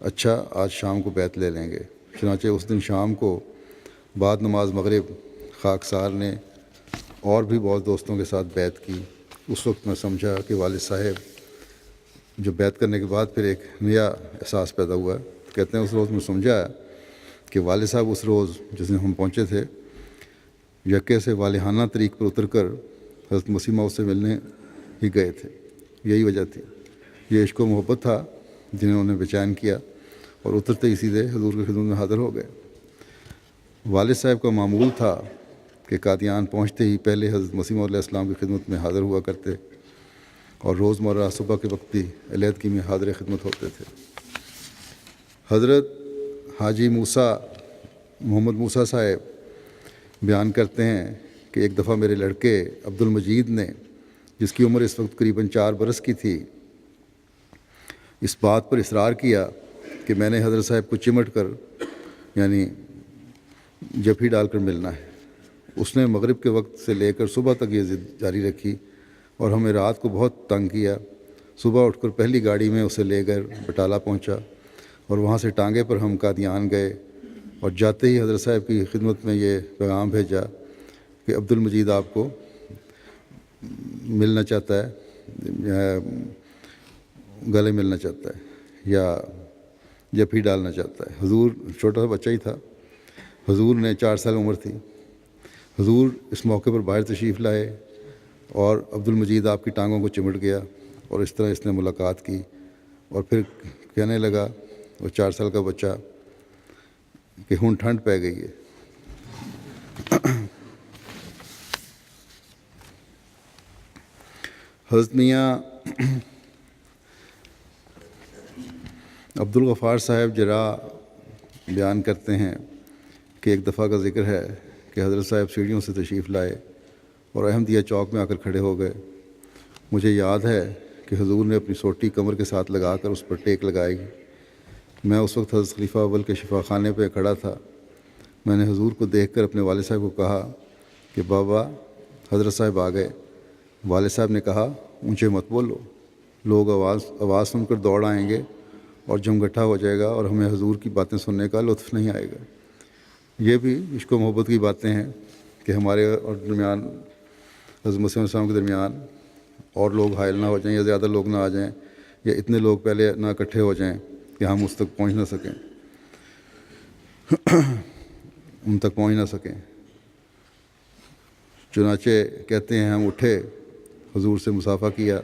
اچھا آج شام کو بیعت لے لیں گے. چنانچہ اس دن شام کو بعد نماز مغرب خاکسار نے اور بھی بہت دوستوں کے ساتھ بیعت کی. اس وقت میں سمجھا کہ والد صاحب جو بیعت کرنے کے بعد پھر ایک نیا احساس پیدا ہوا. کہتے ہیں اس روز میں سمجھا کہ والد صاحب اس روز جس دن ہم پہنچے تھے یکے سے والہانہ طریق پر اتر کر حضرت مسیح موعود سے ملنے ہی گئے تھے. یہی وجہ تھی. یہ عشق و محبت تھا جنہوں نے بے چین کیا اور اترتے ہی سیدھے حضور کی خدمت میں حاضر ہو گئے. والد صاحب کا معمول تھا کہ قادیان پہنچتے ہی پہلے حضرت مسیح موعود علیہ السلام کی خدمت میں حاضر ہوا کرتے اور روزمرہ صبح کے وقت بھی علیحدگی میں حاضر خدمت ہوتے تھے. حضرت حاجی محمد موسیٰ صاحب بیان کرتے ہیں کہ ایک دفعہ میرے لڑکے عبد المجید نے، جس کی عمر اس وقت قریباً 4 برس کی تھی، اس بات پر اصرار کیا کہ میں نے حضرت صاحب کو چمٹ کر یعنی جپھی ڈال کر ملنا ہے. اس نے مغرب کے وقت سے لے کر صبح تک یہ ضد جاری رکھی اور ہمیں رات کو بہت تنگ کیا. صبح اٹھ کر پہلی گاڑی میں اسے لے کر بٹالہ پہنچا اور وہاں سے ٹانگے پر ہم قادیان گئے اور جاتے ہی حضرت صاحب کی خدمت میں یہ پیغام بھیجا کہ عبد المجید آپ کو ملنا چاہتا ہے، گلے ملنا چاہتا ہے یا جپھی ڈالنا چاہتا ہے. حضور چھوٹا سا بچہ ہی تھا. حضور نے 4 سال عمر تھی. حضور اس موقع پر باہر تشریف لائے اور عبد المجید آپ کی ٹانگوں کو چمٹ گیا اور اس طرح اس نے ملاقات کی اور پھر کہنے لگا وہ 4 سال کا بچہ کہ ہن ٹھنڈ پہ گئی ہے. حضرت میاں عبد الغفار صاحب جرا بیان کرتے ہیں کہ ایک دفعہ کا ذکر ہے کہ حضرت صاحب سیڑھیوں سے تشریف لائے اور احمدیہ چوک میں آ کر کھڑے ہو گئے. مجھے یاد ہے کہ حضور نے اپنی سوٹی کمر کے ساتھ لگا کر اس پر ٹیک لگائی. میں اس وقت حضرت خلیفہ اول کے شفا خانے پہ کھڑا تھا. میں نے حضور کو دیکھ کر اپنے والد صاحب کو کہا کہ بابا حضرت صاحب آ گئے. والد صاحب نے کہا اونچے مت بولو، لوگ آواز سن کر دوڑ آئیں گے اور جمگٹھا ہو جائے گا اور ہمیں حضور کی باتیں سننے کا لطف نہیں آئے گا. یہ بھی عشق و محبت کی باتیں ہیں کہ ہمارے اور درمیان حضرت مسیح علیہ السلام کے درمیان اور لوگ حائل نہ ہو جائیں یا زیادہ لوگ نہ آ جائیں یا اتنے لوگ پہلے نہ اکٹھے ہو جائیں کہ ہم اس تک پہنچ نہ سکیں ان تک پہنچ نہ سکیں. چنانچہ کہتے ہیں ہم اٹھے، حضور سے مصافحہ کیا۔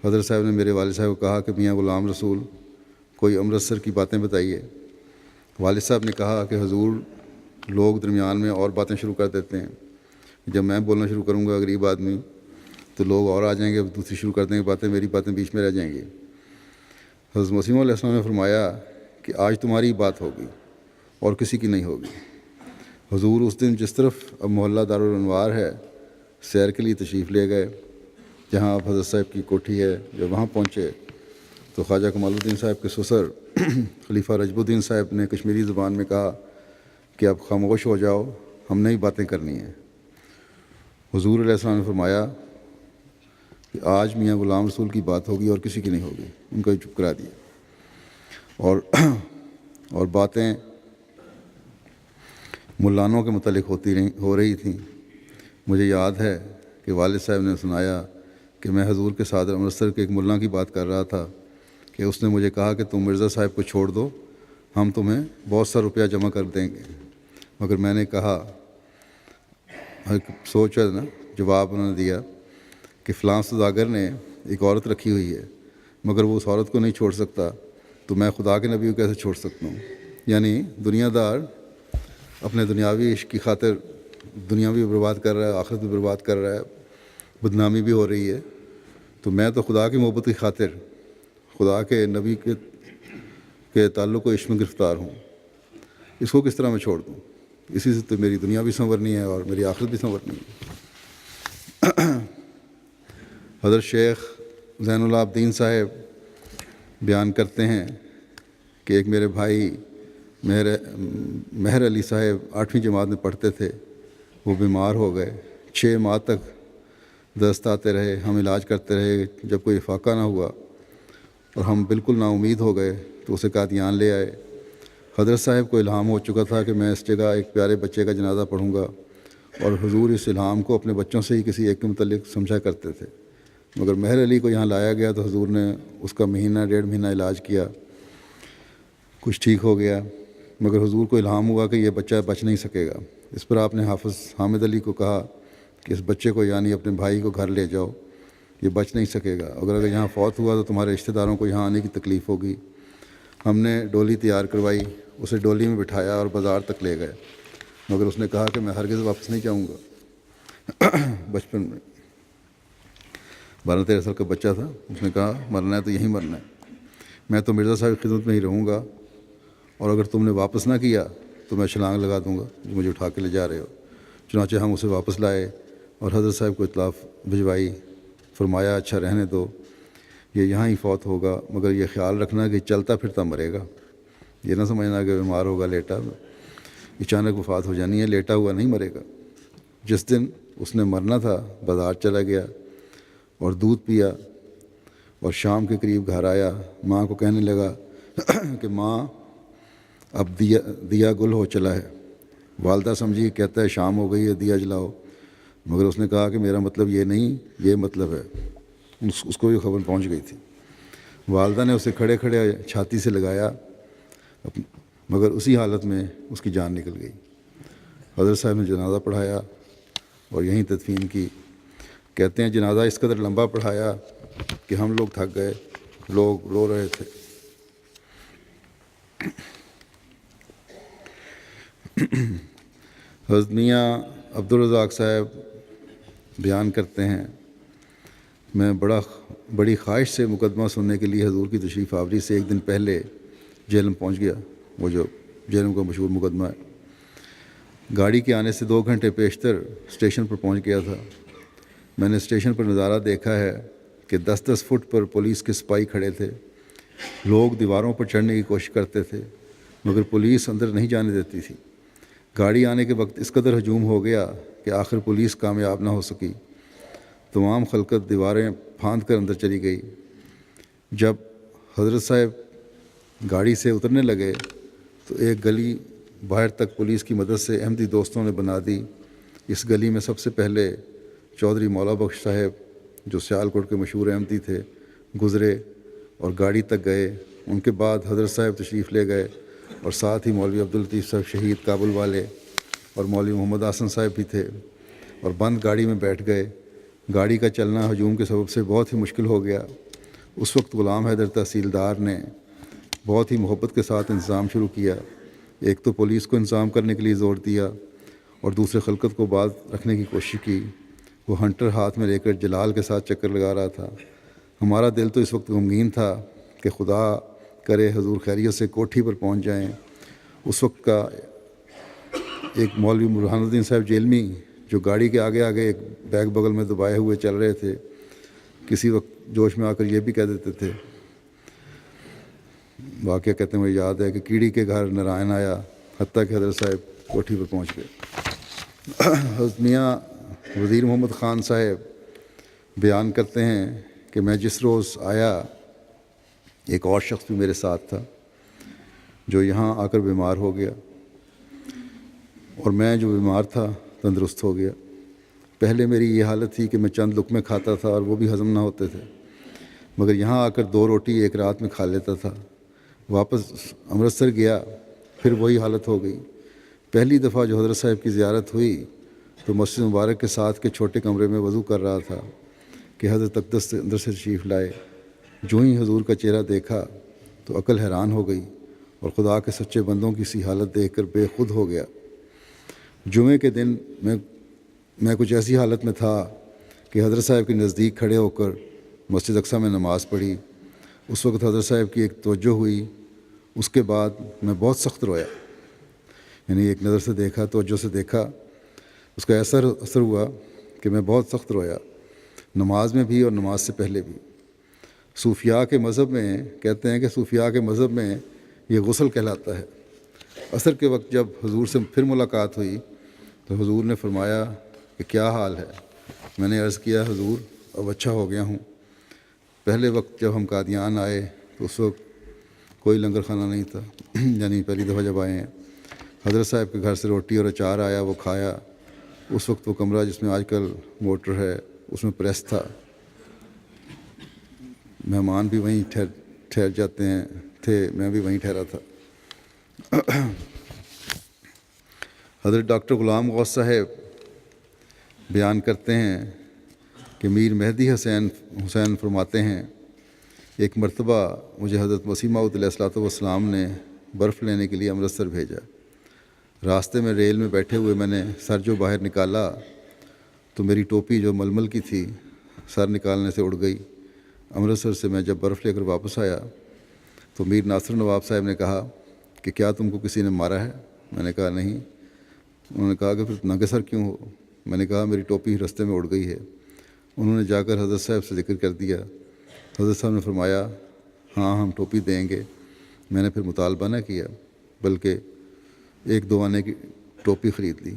حضرت صاحب نے میرے والد صاحب کو کہا کہ میاں غلام رسول کوئی امرتسر کی باتیں بتائیے۔ والد صاحب نے کہا کہ حضور لوگ درمیان میں اور باتیں شروع کر دیتے ہیں، جب میں بولنا شروع کروں گا غریب آدمی تو لوگ اور آ جائیں گے، دوسری شروع کر دیں گے باتیں، میری باتیں بیچ میں رہ جائیں گی۔ حضرت مسیح علیہ السلام نے فرمایا کہ آج تمہاری بات ہوگی اور کسی کی نہیں ہوگی۔ حضور اس دن جس طرف اب محلہ دارالانوار ہے سیر کے لیے تشریف لے گئے، جہاں اب حضرت صاحب کی کوٹھی ہے۔ جب وہاں پہنچے تو خواجہ کمال الدین صاحب کے سسر خلیفہ رجب الدین صاحب نے کشمیری زبان میں کہا کہ اب خاموش ہو جاؤ، ہم نے ہی باتیں کرنی ہیں۔ حضور علیہ السلام نے فرمایا کہ آج میاں غلام رسول کی بات ہوگی اور کسی کی نہیں ہوگی۔ ان کو چپ کرا دیا اور باتیں ملانوں کے متعلق ہو رہی تھیں۔ مجھے یاد ہے کہ والد صاحب نے سنایا کہ میں حضور کے صادر امرتسر کے ایک ملا کی بات کر رہا تھا کہ اس نے مجھے کہا کہ تم مرزا صاحب کو چھوڑ دو، ہم تمہیں بہت سا روپیہ جمع کر دیں گے۔ مگر میں نے کہا، سوچ ہے نا، جواب انہوں نے دیا کہ فلاں سوداگر نے ایک عورت رکھی ہوئی ہے، مگر وہ اس عورت کو نہیں چھوڑ سکتا، تو میں خدا کے نبی کو کیسے چھوڑ سکتا ہوں؟ یعنی دنیا دار اپنے دنیاوی عشق کی خاطر دنیا بھی برباد کر رہا ہے، آخرت بھی برباد کر رہا ہے، بدنامی بھی ہو رہی ہے، تو میں تو خدا کی محبت کی خاطر خدا کے نبی کے تعلق و عشق میں گرفتار ہوں، اس کو کس طرح میں چھوڑ دوں؟ اسی سے تو میری دنیا بھی سنورنی ہے اور میری آخرت بھی سنورنی ہے۔ حضرت شیخ زین العابدین صاحب بیان کرتے ہیں کہ ایک میرے بھائی مہر علی صاحب 8ویں جماعت میں پڑھتے تھے، وہ بیمار ہو گئے، 6 ماہ تک دست آتے رہے، ہم علاج کرتے رہے، جب کوئی افاقہ نہ ہوا اور ہم بالکل نا امید ہو گئے تو اسے قادیان لے آئے۔ حضرت صاحب کو الہام ہو چکا تھا کہ میں اس جگہ ایک پیارے بچے کا جنازہ پڑھوں گا، اور حضور اس الہام کو اپنے بچوں سے ہی کسی ایک کے متعلق سمجھا کرتے تھے۔ مگر مہر علی کو یہاں لایا گیا تو حضور نے اس کا مہینہ 1.5 مہینہ علاج کیا، کچھ ٹھیک ہو گیا، مگر حضور کو الہام ہوا کہ یہ بچہ بچ نہیں سکے گا۔ اس پر آپ نے حافظ حامد علی کو کہا کہ اس بچے کو یعنی اپنے بھائی کو گھر لے جاؤ، یہ بچ نہیں سکے گا، اگر یہاں فوت ہوا تو تمہارے رشتہ داروں کو یہاں آنے کی تکلیف ہوگی۔ ہم نے ڈولی تیار کروائی، اسے ڈولی میں بٹھایا اور بازار تک لے گئے، مگر اس نے کہا کہ میں ہرگز واپس نہیں جاؤں گا۔ بچپن میں 12-13 سال کا بچہ تھا، اس نے کہا مرنا ہے تو یہیں مرنا ہے، میں تو مرزا صاحب کی خدمت میں ہی رہوں گا، اور اگر تم نے واپس نہ کیا تو میں چھلانگ لگا دوں گا جو مجھے اٹھا کے لے جا رہے ہو۔ چنانچہ ہم اسے واپس لائے اور حضرت صاحب کو اطلاع بھجوائی، فرمایا اچھا رہنے دو، یہ یہاں ہی فوت ہوگا، مگر یہ خیال رکھنا کہ چلتا پھرتا مرے گا، یہ نہ سمجھنا کہ بیمار ہوگا لیٹا، اچانک وفات ہو جانی ہے، لیٹا ہوا نہیں مرے گا۔ جس دن اس نے مرنا تھا بازار چلا گیا اور دودھ پیا، اور شام کے قریب گھر آیا، ماں کو کہنے لگا کہ ماں اب دیا گل ہو چلا ہے۔ والدہ سمجھی کہتا ہے شام ہو گئی ہے، دیا جلاؤ، مگر اس نے کہا کہ میرا مطلب یہ نہیں، یہ مطلب ہے۔ اس کو بھی خبر پہنچ گئی تھی۔ والدہ نے اسے کھڑے کھڑے چھاتی سے لگایا، مگر اسی حالت میں اس کی جان نکل گئی۔ حضرت صاحب نے جنازہ پڑھایا اور یہیں تدفین کی۔ کہتے ہیں جنازہ اس قدر لمبا پڑھایا کہ ہم لوگ تھک گئے، لوگ رو رہے تھے۔ حضرت میاں عبدالرزاق صاحب بیان کرتے ہیں، میں بڑی خواہش سے مقدمہ سننے کے لیے حضور کی تشریف آوری سے ایک دن پہلے جہلم پہنچ گیا، وہ جو جہلم کا مشہور مقدمہ ہے۔ گاڑی کے آنے سے 2 گھنٹے پیشتر اسٹیشن پر پہنچ گیا تھا۔ میں نے اسٹیشن پر نظارہ دیکھا ہے کہ 10-10 فٹ پر پولیس کے سپاہی کھڑے تھے، لوگ دیواروں پر چڑھنے کی کوشش کرتے تھے، مگر پولیس اندر نہیں جانے دیتی تھی۔ گاڑی آنے کے وقت اس قدر ہجوم ہو گیا کہ آخر پولیس کامیاب نہ ہو سکی، تمام خلقت دیواریں پھاند کر اندر چلی گئی۔ جب حضرت صاحب گاڑی سے اترنے لگے تو ایک گلی باہر تک پولیس کی مدد سے احمدی دوستوں نے بنا دی۔ اس گلی میں سب سے پہلے چودھری مولا بخش صاحب جو سیالکوٹ کے مشہور احمدی تھے گزرے اور گاڑی تک گئے۔ ان کے بعد حضرت صاحب تشریف لے گئے اور ساتھ ہی مولوی عبداللطیف صاحب شہید کابل والے اور مولوی محمد حسن صاحب بھی تھے۔ اور بند گاڑی میں بیٹھ گئے۔ گاڑی کا چلنا ہجوم کے سبب سے بہت ہی مشکل ہو گیا۔ اس وقت غلام حیدر تحصیلدار نے بہت ہی محبت کے ساتھ انتظام شروع کیا۔ ایک تو پولیس کو انتظام کرنے کے لیے زور دیا اور دوسرے خلقت کو باز رکھنے کی کوشش کی۔ وہ ہنٹر ہاتھ میں لے کر جلال کے ساتھ چکر لگا رہا تھا۔ ہمارا دل تو اس وقت غمگین تھا کہ خدا کرے حضور خیریت سے کوٹھی پر پہنچ جائیں۔ اس وقت کا ایک مولوی برہان الدین صاحب جیلمی جو گاڑی کے آگے آگے ایک بیگ بغل میں دبائے ہوئے چل رہے تھے، کسی وقت جوش میں آ کر یہ بھی کہہ دیتے تھے، واقعہ کہتے ہیں مجھے یاد ہے کہ کیڑی کے گھر نارائن آیا، حتیٰ کہ حضرت صاحب کوٹھی پر پہنچ گئے۔ حضرت میاں وزیر محمد خان صاحب بیان کرتے ہیں کہ میں جس روز آیا ایک اور شخص بھی میرے ساتھ تھا جو یہاں آ کر بیمار ہو گیا، اور میں جو بیمار تھا تندرست ہو گیا۔ پہلے میری یہ حالت تھی کہ میں چند لقمے کھاتا تھا اور وہ بھی ہضم نہ ہوتے تھے، مگر یہاں آ کر 2 روٹی ایک رات میں کھا لیتا تھا۔ واپس امرتسر گیا، پھر وہی حالت ہو گئی۔ پہلی دفعہ جو حضرت صاحب کی زیارت ہوئی تو مسجد مبارک کے ساتھ کے چھوٹے کمرے میں وضو کر رہا تھا کہ حضرت اقدس سے اندر سے تشریف لائے۔ جو ہی حضور کا چہرہ دیکھا تو عقل حیران ہو گئی اور خدا کے سچے بندوں کی سی حالت دیکھ کر بے خود ہو گیا۔ جمعے کے دن میں کچھ ایسی حالت میں تھا کہ حضرت صاحب کے نزدیک کھڑے ہو کر مسجد اقصیٰ میں نماز پڑھی۔ اس وقت حضرت صاحب کی ایک توجہ ہوئی، اس کے بعد میں بہت سخت رویا، یعنی ایک نظر سے دیکھا، توجہ سے دیکھا، اس کا اثر ہوا کہ میں بہت سخت رویا، نماز میں بھی اور نماز سے پہلے بھی۔ صوفیاء کے مذہب میں کہتے ہیں کہ صوفیاء کے مذہب میں یہ غسل کہلاتا ہے۔ عصر کے وقت جب حضور سے پھر ملاقات ہوئی تو حضور نے فرمایا کہ کیا حال ہے؟ میں نے عرض کیا حضور اب اچھا ہو گیا ہوں۔ پہلے وقت جب ہم قادیان آئے تو اس وقت کوئی لنگر خانہ نہیں تھا، یعنی پہلی دفعہ جب آئے ہیں۔ حضرت صاحب کے گھر سے روٹی اور اچار آیا، وہ کھایا۔ اس وقت وہ کمرہ جس میں آج کل موٹر ہے اس میں پریس تھا، مہمان بھی وہیں ٹھہر جاتے ہیں تھے، میں بھی وہیں ٹھہرا تھا۔ حضرت ڈاکٹر غلام غوث صاحب بیان کرتے ہیں کہ میر مہدی حسین فرماتے ہیں ایک مرتبہ مجھے حضرت مسیح موعود علیہ الصلوۃ والسلام نے برف لینے کے لیے امرتسر بھیجا۔ راستے میں ریل میں بیٹھے ہوئے میں نے سر جو باہر نکالا تو میری ٹوپی جو ململ کی تھی سر نکالنے سے اڑ گئی۔ امرتسر سے میں جب برف لے کر واپس آیا تو میر ناصر نواب صاحب نے کہا کہ کیا تم کو کسی نے مارا ہے؟ میں نے کہا نہیں۔ انہوں نے کہا کہ پھر ننگے سر کیوں ہو؟ میں نے کہا میری ٹوپی رستے میں اڑ گئی ہے۔ انہوں نے جا کر حضرت صاحب سے ذکر کر دیا۔ حضرت صاحب نے فرمایا ہاں ہم ٹوپی دیں گے۔ میں نے پھر مطالبہ نہ کیا بلکہ 1-2 آنے کی ٹوپی خرید لی۔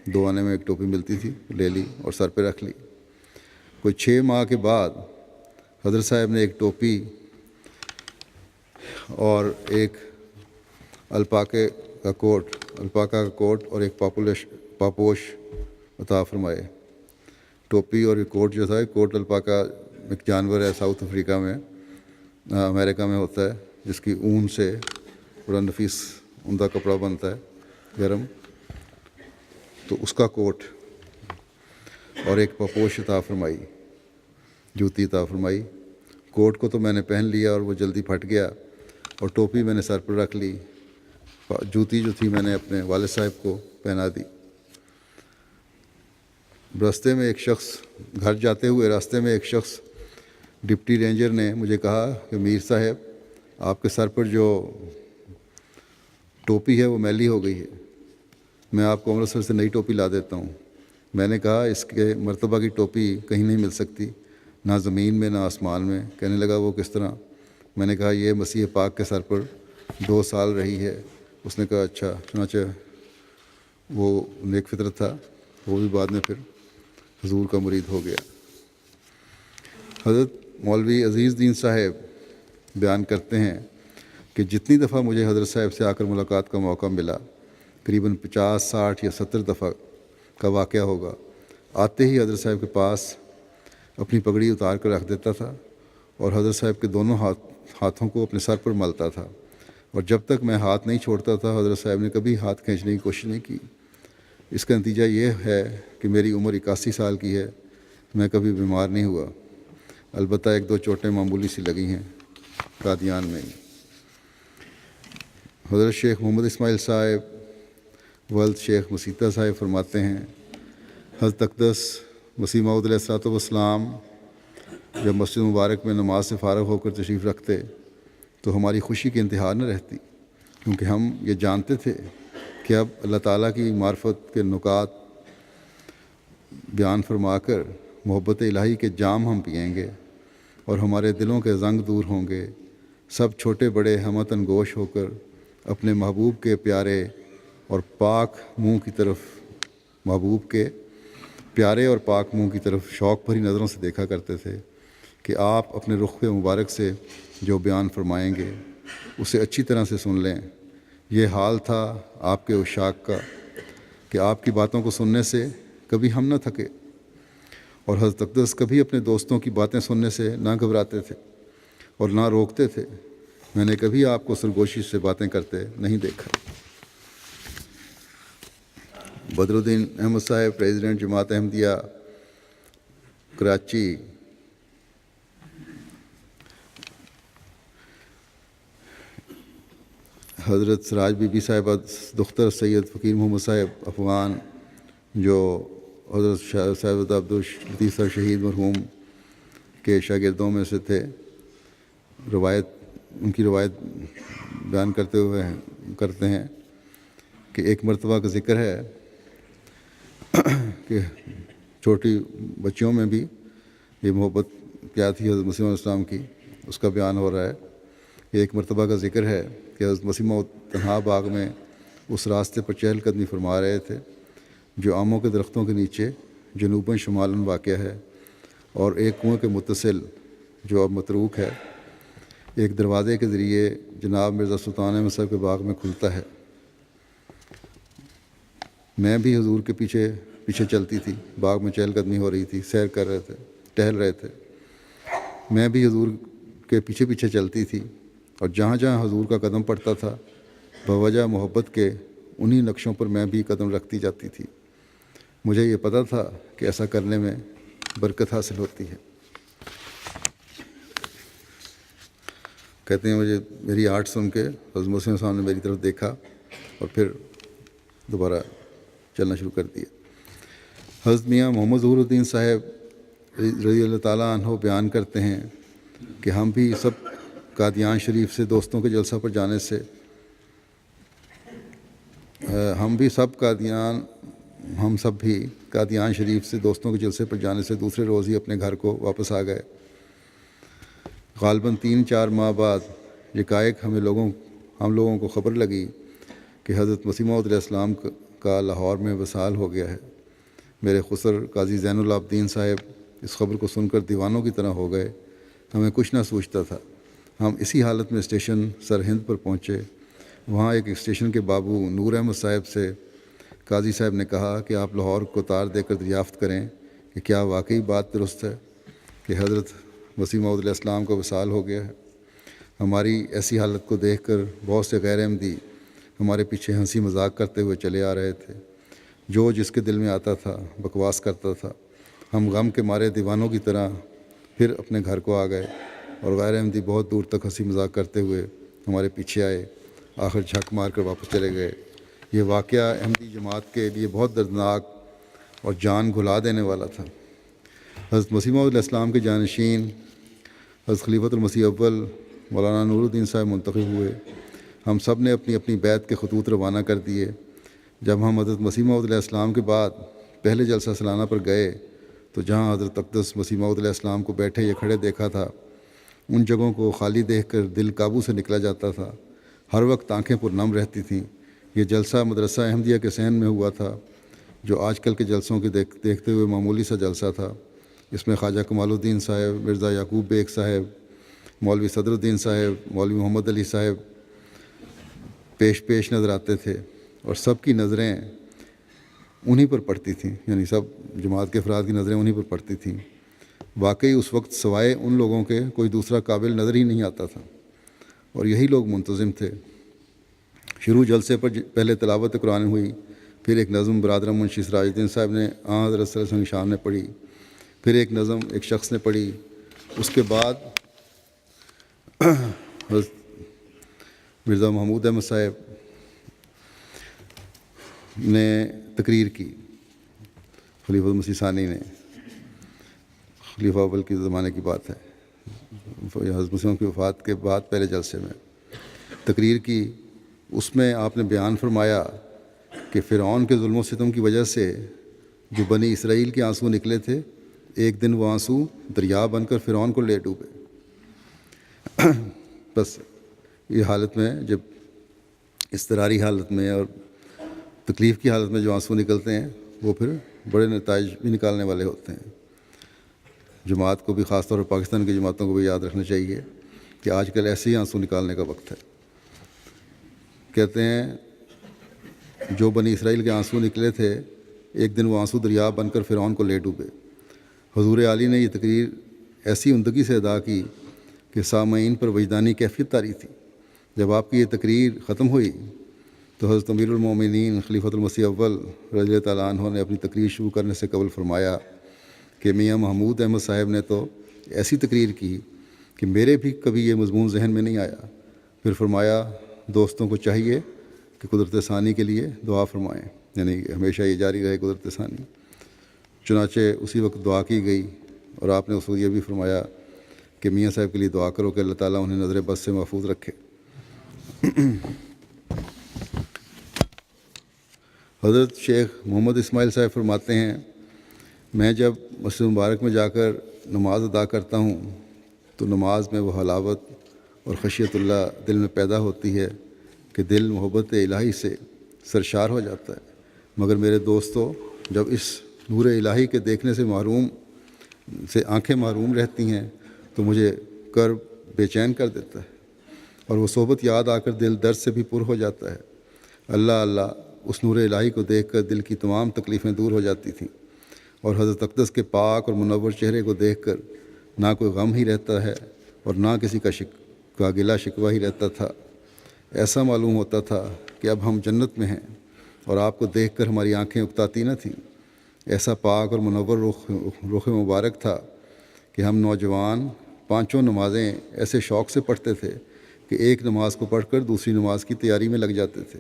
2 آنے میں ایک ٹوپی ملتی تھی، لے لی اور سر پہ رکھ لی۔ کوئی 6 ماہ کے بعد حضرت صاحب نے ایک ٹوپی اور ایک الپاکا کا کوٹ اور ایک پاپوش عطا فرمائے۔ ٹوپی اور کوٹ جو تھا، کوٹ الپاکا ایک جانور ہے ساؤتھ افریقہ میں، امریکہ میں ہوتا ہے، جس کی اون سے بڑا نفیس عمدہ کپڑا بنتا ہے گرم، تو اس کا کوٹ اور ایک پاپوش عطا فرمائی، جوتی عطا فرمائی۔ کوٹ کو تو میں نے پہن لیا اور وہ جلدی پھٹ گیا، اور ٹوپی میں نے سر پر رکھ لی۔ جوتی جو تھی میں نے اپنے والد صاحب کو پہنا دی۔ راستے میں ایک شخص ڈپٹی رینجر نے مجھے کہا کہ میر صاحب آپ کے سر پر جو ٹوپی ہے وہ میلی ہو گئی ہے، میں آپ کو امرتسر سے نئی ٹوپی لا دیتا ہوں۔ میں نے کہا اس کے مرتبہ کی ٹوپی کہیں نہیں مل سکتی، نہ زمین میں نہ آسمان میں۔ کہنے لگا وہ کس طرح؟ میں نے کہا یہ مسیح پاک کے سر پر 2 سال رہی ہے۔ اس نے کہا اچھا۔ چنانچہ وہ نیک فطرت تھا، وہ بھی بعد میں پھر حضور کا مرید ہو گیا۔ حضرت مولوی عزیز دین صاحب بیان کرتے ہیں کہ جتنی دفعہ مجھے حضرت صاحب سے آ کر ملاقات کا موقع ملا، قریباً 50، 60 یا 70 دفعہ کا واقعہ ہوگا، آتے ہی حضرت صاحب کے پاس اپنی پگڑی اتار کر رکھ دیتا تھا اور حضرت صاحب کے دونوں ہاتھوں کو اپنے سر پر ملتا تھا، اور جب تک میں ہاتھ نہیں چھوڑتا تھا حضرت صاحب نے کبھی ہاتھ کھینچنے کی کوشش نہیں کی۔ اس کا نتیجہ یہ ہے کہ میری عمر 81 سال کی ہے، میں کبھی بیمار نہیں ہوا، البتہ 1-2 چوٹیں معمولی سی لگی ہیں قادیان میں ہی۔ حضرت شیخ محمد اسماعیل صاحب ولد شیخ مسیطہ صاحب فرماتے ہیں، حضرت اقدس مسیح موعود علیہ الصلوۃ والسلام جب مسجد مبارک میں نماز سے فارغ ہو کر تشریف رکھتے تو ہماری خوشی کی انتہا نہ رہتی، کیونکہ ہم یہ جانتے تھے کہ اب اللہ تعالیٰ کی معرفت کے نکات بیان فرما کر محبت الہی کے جام ہم پئیں گے اور ہمارے دلوں کے زنگ دور ہوں گے۔ سب چھوٹے بڑے ہمتن گوش ہو کر اپنے محبوب کے پیارے اور پاک منہ کی طرف شوق بھری نظروں سے دیکھا کرتے تھے کہ آپ اپنے رخ مبارک سے جو بیان فرمائیں گے اسے اچھی طرح سے سن لیں۔ یہ حال تھا آپ کے عشاق کا کہ آپ کی باتوں کو سننے سے کبھی ہم نہ تھکے، اور حضرت اقدس کبھی اپنے دوستوں کی باتیں سننے سے نہ گھبراتے تھے اور نہ روکتے تھے۔ میں نے کبھی آپ کو سرگوشی سے باتیں کرتے نہیں دیکھا۔ بدر الدین احمد صاحب پریزیڈنٹ جماعت احمدیہ کراچی، حضرت سراج بی بی صاحبہ دختر سید فقیر محمد صاحب افغان جو حضرت صاحب عبداللطیف صاحب شہید مرحوم کے شاگردوں میں سے تھے، ان کی روایت بیان کرتے ہیں کہ ایک مرتبہ کا ذکر ہے کہ چھوٹی بچیوں میں بھی یہ محبت کیا تھی حضرت مسیح علیہ السلام کی، اس کا بیان ہو رہا ہے کہ ایک مرتبہ کا ذکر ہے کہ حضرت مسیح موعود تنہا باغ میں اس راستے پر چہل قدمی فرما رہے تھے جو آموں کے درختوں کے نیچے جنوباً شمالاً واقع ہے، اور ایک کنویں کے متصل جو اب متروک ہے ایک دروازے کے ذریعے جناب مرزا سلطان احمد صاحب کے باغ میں کھلتا ہے۔ میں بھی حضور کے پیچھے چلتی تھی، باغ میں چہل قدمی ہو رہی تھی، سیر کر رہے تھے، ٹہل رہے تھے، میں بھی حضور کے پیچھے چلتی تھی، اور جہاں جہاں حضور کا قدم پڑتا تھا بوجہ محبت کے انہی نقشوں پر میں بھی قدم رکھتی جاتی تھی۔ مجھے یہ پتہ تھا کہ ایسا کرنے میں برکت حاصل ہوتی ہے۔ کہتے ہیں مجھے میری آرٹ سن کے حضرت مسیح صاحب نے میری طرف دیکھا اور پھر دوبارہ چلنا شروع کر دیا۔ حضرت میاں محمد ظہور الدین صاحب رضی اللہ تعالیٰ عنہ بیان کرتے ہیں کہ ہم سب قادیان شریف سے دوستوں کے جلسہ پر جانے سے قادیان شریف سے دوستوں کے جلسے پر جانے سے دوسرے روز ہی اپنے گھر کو واپس آ گئے۔ غالباً 3-4 ماہ بعد یکایک ہم لوگوں کو خبر لگی کہ حضرت مسیح موعود علیہ السلام کا لاہور میں وصال ہو گیا ہے۔ میرے خسر قاضی زین العابدین صاحب اس خبر کو سن کر دیوانوں کی طرح ہو گئے۔ ہمیں کچھ نہ سوچتا تھا۔ ہم اسی حالت میں اسٹیشن سرہند پر پہنچے۔ وہاں ایک اسٹیشن کے بابو نور احمد صاحب سے قاضی صاحب نے کہا کہ آپ لاہور کو تار دے کر دریافت کریں کہ کیا واقعی بات درست ہے کہ حضرت مسیح موعود علیہ السلام کا وصال ہو گیا ہے۔ ہماری ایسی حالت کو دیکھ کر بہت سے غیر احمدی ہمارے پیچھے ہنسی مذاق کرتے ہوئے چلے آ رہے تھے۔ جو جس کے دل میں آتا تھا بکواس کرتا تھا۔ ہم غم کے مارے دیوانوں کی طرح پھر اپنے گھر کو آ گئے، اور غیر احمدی بہت دور تک ہنسی مذاق کرتے ہوئے ہمارے پیچھے آئے، آخر جھک مار کر واپس چلے گئے۔ یہ واقعہ احمدی جماعت کے لیے بہت دردناک اور جان گھلا دینے والا تھا۔ حضرت مسیح موعود علیہ السلام کے جانشین حضرت خلیفۃ المسیح اول مولانا نور الدین صاحب منتخب ہوئے۔ ہم سب نے اپنی اپنی بیعت کے خطوط روانہ کر دیے۔ جب ہم حضرت مسیح موعود علیہ السلام کے بعد پہلے جلسہ سالانہ پر گئے تو جہاں حضرت اقدس مسیح موعود علیہ السلام کو بیٹھے یا کھڑے دیکھا تھا، ان جگہوں کو خالی دیکھ کر دل قابو سے نکلا جاتا تھا۔ ہر وقت آنکھیں پر نم رہتی تھیں۔ یہ جلسہ مدرسہ احمدیہ کے صحن میں ہوا تھا، جو آج کل کے جلسوں کے دیکھتے ہوئے معمولی سا جلسہ تھا۔ اس میں خواجہ کمال الدین صاحب، مرزا یعقوب بیگ صاحب، مولوی صدر الدین صاحب، مولوی محمد علی صاحب پیش نظر آتے تھے، اور سب کی نظریں انہی پر پڑتی تھیں، یعنی سب جماعت کے افراد کی نظریں انہی پر پڑتی تھیں۔ واقعی اس وقت سوائے ان لوگوں کے کوئی دوسرا قابل نظر ہی نہیں آتا تھا، اور یہی لوگ منتظم تھے۔ شروع جلسے پر پہلے تلاوت قرآن ہوئی، پھر ایک نظم برادر منشی سراج الدین صاحب نے حضرت صلی اللہ علیہ وسلم کی شان میں پڑھی، پھر ایک نظم ایک شخص نے پڑھی. اس کے بعد حضرت مرزا محمود احمد صاحب نے تقریر کی. خلیفہ مسیح ثانی نے، خلیفہ اول کے زمانے کی بات ہے، حضرت مسلم کی وفات کے بعد پہلے جلسے میں تقریر کی. اس میں آپ نے بیان فرمایا کہ فرعون کے ظلم و ستم کی وجہ سے جو بنی اسرائیل کے آنسو نکلے تھے، ایک دن وہ آنسو دریا بن کر فرعون کو لے ڈوبے. بس یہ حالت میں، جب اضطراری حالت میں اور تکلیف کی حالت میں جو آنسو نکلتے ہیں وہ پھر بڑے نتائج بھی نکالنے والے ہوتے ہیں. جماعت کو بھی، خاص طور پر پاکستان کی جماعتوں کو بھی یاد رکھنا چاہیے کہ آج کل ایسے ہی آنسو نکالنے کا وقت ہے. کہتے ہیں جو بنی اسرائیل کے آنسو نکلے تھے، ایک دن وہ آنسو دریا بن کر فرعون کو لے ڈوبے. حضور عالی نے یہ تقریر ایسی عمدگی سے ادا کی کہ سامعین پر وجدانی کیفیت طاری تھی. جب آپ کی یہ تقریر ختم ہوئی تو حضرت امیر المومنین خلیفۃ المسیح اول رضی اللہ تعالیٰ عنہ نے اپنی تقریر شروع کرنے سے قبل فرمایا کہ میاں محمود احمد صاحب نے تو ایسی تقریر کی کہ میرے بھی کبھی یہ مضمون ذہن میں نہیں آیا. پھر فرمایا دوستوں کو چاہیے کہ قدرت ثانی کے لیے دعا فرمائیں، یعنی ہمیشہ یہ جاری رہے قدرت ثانی. چنانچہ اسی وقت دعا کی گئی اور آپ نے اس وقت یہ بھی فرمایا کہ میاں صاحب کے لیے دعا کرو کہ اللہ تعالیٰ انہیں نظر بد سے محفوظ رکھے. حضرت شیخ محمد اسماعیل صاحب فرماتے ہیں، میں جب مسجد مبارک میں جا کر نماز ادا کرتا ہوں تو نماز میں وہ حلاوت اور خشیت اللہ دل میں پیدا ہوتی ہے کہ دل محبت الہی سے سرشار ہو جاتا ہے. مگر میرے دوستو، جب اس نور الہی کے دیکھنے سے آنکھیں محروم رہتی ہیں تو مجھے کرب بے چین کر دیتا ہے اور وہ صحبت یاد آ کر دل درد سے بھی پر ہو جاتا ہے. اللہ اللہ، اس نور الہی کو دیکھ کر دل کی تمام تکلیفیں دور ہو جاتی تھیں اور حضرت اقدس کے پاک اور منور چہرے کو دیکھ کر نہ کوئی غم ہی رہتا ہے اور نہ کسی کا گلہ شکوہ ہی رہتا تھا. ایسا معلوم ہوتا تھا کہ اب ہم جنت میں ہیں اور آپ کو دیکھ کر ہماری آنکھیں اکتاتی نہ تھیں. ایسا پاک اور منور رخ مبارک تھا کہ ہم نوجوان پانچوں نمازیں ایسے شوق سے پڑھتے تھے کہ ایک نماز کو پڑھ کر دوسری نماز کی تیاری میں لگ جاتے تھے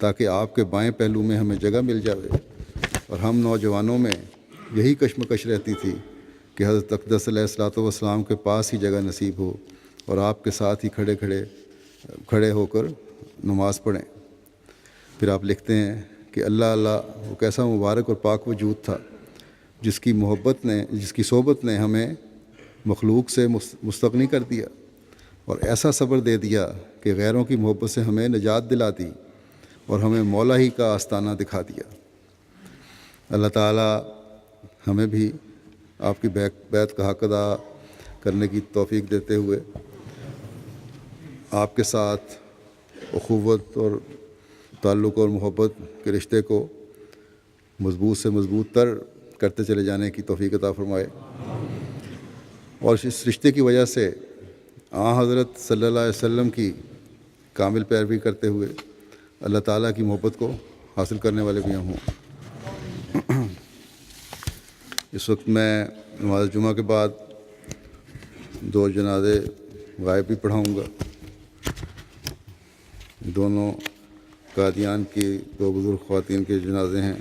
تاکہ آپ کے بائیں پہلو میں ہمیں جگہ مل جائے. اور ہم نوجوانوں میں یہی کشمکش رہتی تھی کہ حضرت اقدس علیہ الصلوۃ والسلام کے پاس ہی جگہ نصیب ہو اور آپ کے ساتھ ہی کھڑے ہو کر نماز پڑھیں. پھر آپ لکھتے ہیں کہ اللہ اللہ، وہ کیسا مبارک اور پاک وجود تھا جس کی صحبت نے ہمیں مخلوق سے مستغنی کر دیا اور ایسا صبر دے دیا کہ غیروں کی محبت سے ہمیں نجات دلا دی اور ہمیں مولا ہی کا آستانہ دکھا دیا. اللہ تعالیٰ ہمیں بھی آپ کی بیعت کا حق ادا کرنے کی توفیق دیتے ہوئے آپ کے ساتھ اخوت اور تعلق اور محبت کے رشتے کو مضبوط سے مضبوط تر کرتے چلے جانے کی توفیق عطا فرمائے. اور اس رشتے کی وجہ سے حضرت صلی اللہ علیہ وسلم کی کامل پیروی کرتے ہوئے اللہ تعالیٰ کی محبت کو حاصل کرنے والے بھی ہوں. اس وقت میں نماز جمعہ کے بعد 2 جنازے غائب بھی پڑھاؤں گا. دونوں قادیان کی 2 بزرگ خواتین کے جنازے ہیں.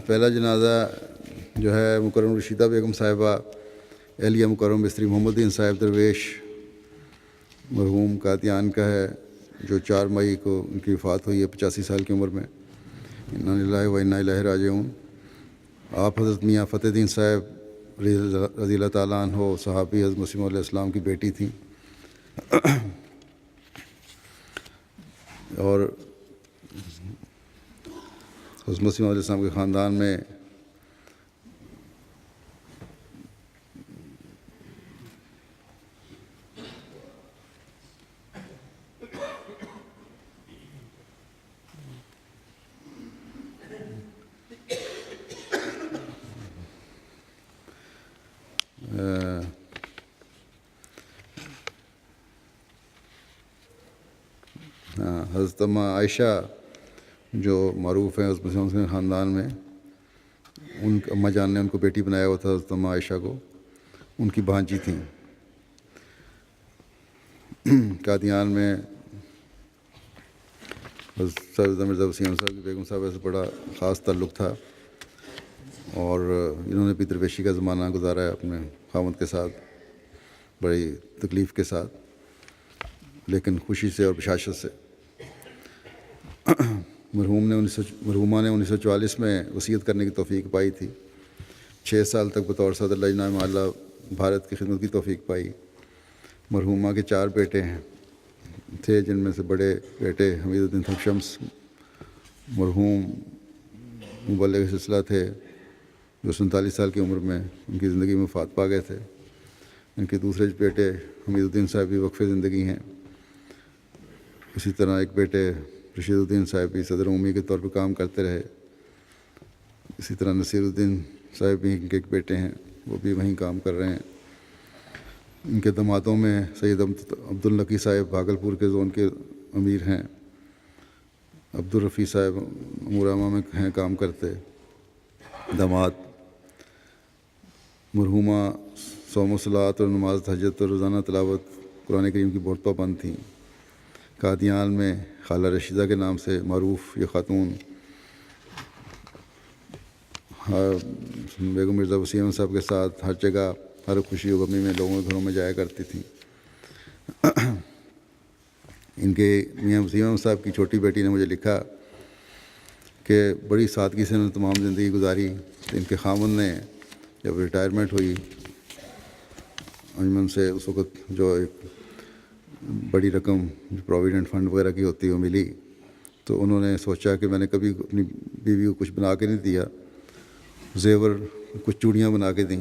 پہلا جنازہ جو ہے مکرم رشیدہ بیگم صاحبہ اہلیہ مکرم مستری محمد الدین صاحب درویش مرحوم قادیان کا ہے، جو 4 مئی کو ان کی وفات ہوئی ہے 85 سال کی عمر میں. انا للہ و انا الیہ راجعون. آپ حضرت میاں فتح الدین صاحب رضی اللہ تعالیٰ عنہ صحابی حضرت مسیح موعود علیہ السلام کی بیٹی تھیں، اور حضرت مسیح موعود علیہ السلام کے خاندان میں حضرت عائشہ جو معروف ہیں حضرت مسیح موعود کے خاندان میں، ان اماں جان نے ان کو بیٹی بنایا ہوا تھا، حضرت عائشہ کو، ان کی بھانجی تھیں۔ قادیان میں حضرت سید مرزا وسیم احمد صاحب کی بیگم صاحبہ سے بڑا خاص تعلق تھا، اور انہوں نے بھی درویشی کا زمانہ گزارا ہے اپنے خاوند کے ساتھ، بڑی تکلیف کے ساتھ لیکن خوشی سے اور بشاشت سے۔ مرحومہ نے 1944 میں وصیت کرنے کی توفیق پائی تھی، 6 سال تک بطور صدر لجنہ معلیٰ بھارت کی خدمت کی توفیق پائی۔ مرحومہ کے 4 بیٹے تھے، جن میں سے بڑے بیٹے حمید الدین شمس مرحوم مبلغ سلسلہ تھے، جو 47 سال کی عمر میں ان کی زندگی میں وفات پا گئے تھے۔ ان کے دوسرے بیٹے حمید الدین صاحب بھی وقف زندگی ہیں۔ اسی طرح ایک بیٹے رشید الدین صاحب بھی صدر عمومی کے طور پر کام کرتے رہے۔ اسی طرح نصیر الدین صاحب بھی ان کے ایک بیٹے ہیں، وہ بھی وہیں کام کر رہے ہیں۔ ان کے دامادوں میں سید عبداللقی صاحب بھاگلپور کے زون کے امیر ہیں، عبدالرفیع صاحب امورامہ میں ہیں کام کرتے داماد۔ مرحومہ صوم و صلوات اور نماز تہجد اور روزانہ تلاوت قرآن کریم کی بہت پابند تھیں۔ قادیان میں خالہ رشیدہ کے نام سے معروف یہ خاتون بیگم مرزا وسیم احمد صاحب کے ساتھ ہر جگہ، ہر خوشی و غمی میں لوگوں کے گھروں میں جایا کرتی تھیں۔ ان کے میاں وسیم احمد صاحب کی چھوٹی بیٹی نے مجھے لکھا کہ بڑی سادگی سے انہوں نے تمام زندگی گزاری۔ ان کے خاوند نے جب ریٹائرمنٹ ہوئی انجمن سے، اس وقت جو ایک بڑی رقم پروویڈنٹ فنڈ وغیرہ کی ہوتی ہے وہ ملی، تو انہوں نے سوچا کہ میں نے کبھی اپنی بیوی کو کچھ بنا کے نہیں دیا، زیور کچھ چوڑیاں بنا کے دیں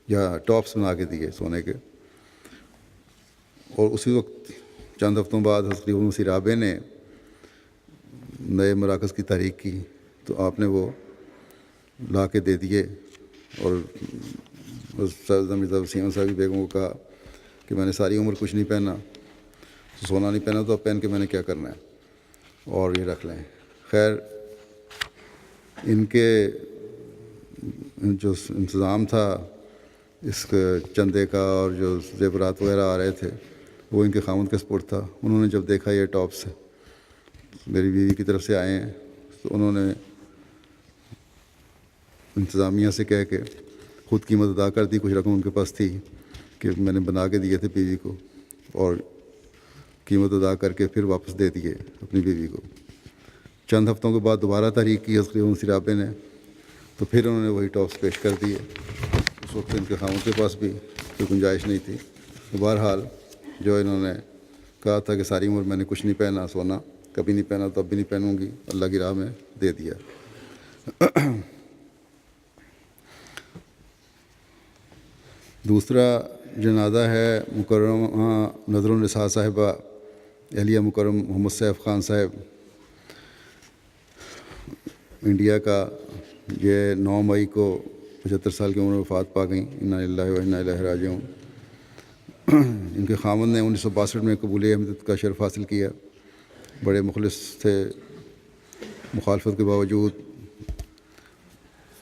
یا ٹاپس بنا کے دیے سونے کے۔ اور اسی وقت چند ہفتوں بعد حضرت مسیح رابع نے نئے مراکز کی تحریک کی، تو آپ نے وہ لا کے دے دیے، اور حضرت مرزا وسیم احمد صاحب کی بیگم کو کہا کہ میں نے ساری عمر کچھ نہیں پہنا، سونا نہیں پہنا، تو اب پہن کے میں نے کیا کرنا ہے، اور یہ رکھ لیں۔ خیر، ان کے جو انتظام تھا اس چندے کا اور جو زیورات وغیرہ آ رہے تھے، وہ ان کے خاوند کے سپرد تھا۔ انہوں نے جب دیکھا یہ ٹاپس میری بیوی کی طرف سے آئے ہیں، تو انہوں نے انتظامیہ سے کہہ کے خود قیمت ادا کر دی، کچھ رقم ان کے پاس تھی کہ میں نے بنا کے دیے تھے بیوی کو، اور قیمت ادا کر کے پھر واپس دے دیے اپنی بیوی کو۔ چند ہفتوں کے بعد دوبارہ تحریک کی حضرت مسیح رابع نے، تو پھر انہوں نے وہی ٹاپس پیش کر دیے۔ اس وقت ان کے خاوند کے پاس بھی کوئی گنجائش نہیں تھی۔ بہرحال جو انہوں نے کہا تھا کہ ساری عمر میں نے کچھ نہیں پہنا سونا، کبھی نہیں پہنا تو اب بھی نہیں پہنوں گی، اللہ کی راہ میں دے دیا۔ دوسرا جنازہ ہے مکرمہ نظر النساء صاحبہ اہلیہ مکرم محمد سیف خان صاحب، انڈیا کا۔ یہ 9 مئی کو 75 سال کی عمر میں وفات پا گئیں، انا للہ و انا الیہ راجعون۔ ان کے خاوند نے 1962 میں قبول احمدیت کا شرف حاصل کیا، بڑے مخلص تھے، مخالفت کے باوجود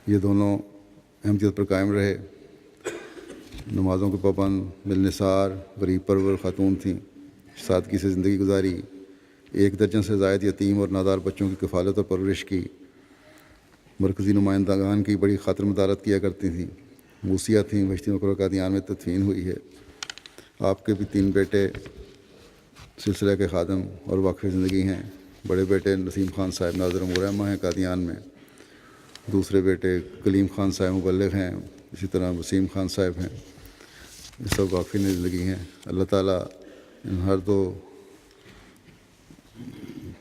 یہ دونوں احمدیت پر قائم رہے، نمازوں کے پابند، ملنسار، غریب پرور خاتون تھیں، سادگی سے زندگی گزاری، 1 درجن سے زائد یتیم اور نادار بچوں کی کفالت اور پرورش کی، مرکزی نمائندگان کی بڑی خاطر مدارت کیا کرتی تھیں، موسیہ تھیں، بہشتی مقرر قادیان میں تدفین ہوئی ہے۔ آپ کے بھی 3 بیٹے سلسلہ کے خادم اور واقف زندگی ہیں۔ بڑے بیٹے نسیم خان صاحب ناظر امورامہ ہیں قادیان میں، دوسرے بیٹے کلیم خان صاحب مبلغ ہیں اسی طرح وسیم خان صاحب ہیں، یہ سب واقفی نظر لگی ہیں۔ اللہ تعالیٰ ان ہر دو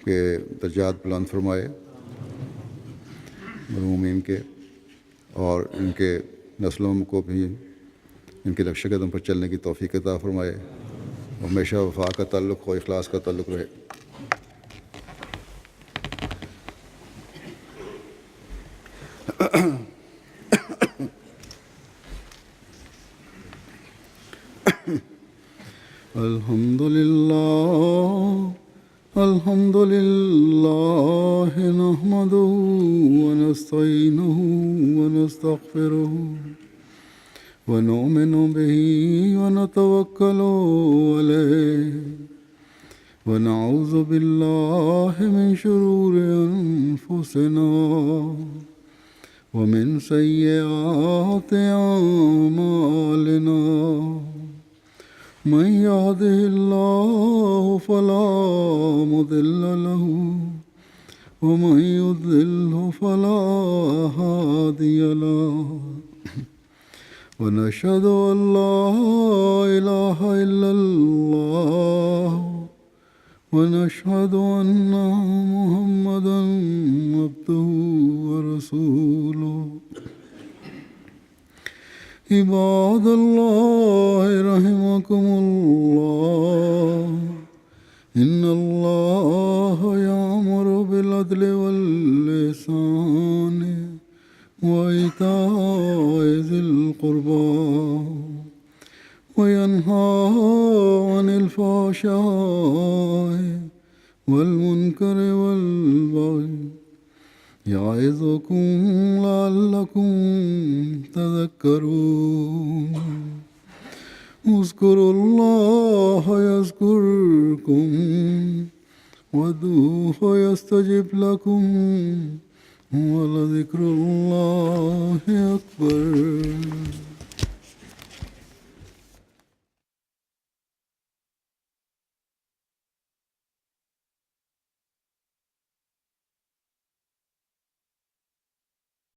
کے درجات بلند فرمائے مرحومین کے، اور ان کے نسلوں کو بھی ان کے نقش قدم پر چلنے کی توفیق عطا فرمائے، ہمیشہ وفا کا تعلق ہو، اخلاص کا تعلق رہے۔ الحمد لله نحمده ونستعينه ونستغفره ونؤمن به ونتوكل عليه ونعوذ بالله من شرور أنفسنا ومن سيئات أعمالنا، من يهده الله فلا مضل له ومن يضلل فلا هادي له، ونشهد أن لا إله إلا الله ونشهد أن محمدا عبده ورسوله۔ عباد الله رحمكم الله، إن الله يأمر بالعدل والإحسان وإيتاء ذي القربى وينهى عن الفحشاء والمنكر والبغي، يعظكم لعلكم تذكرون۔ اذكروا الله يذكركم وادعوه يستجب لكم، ولذكر الله أكبر۔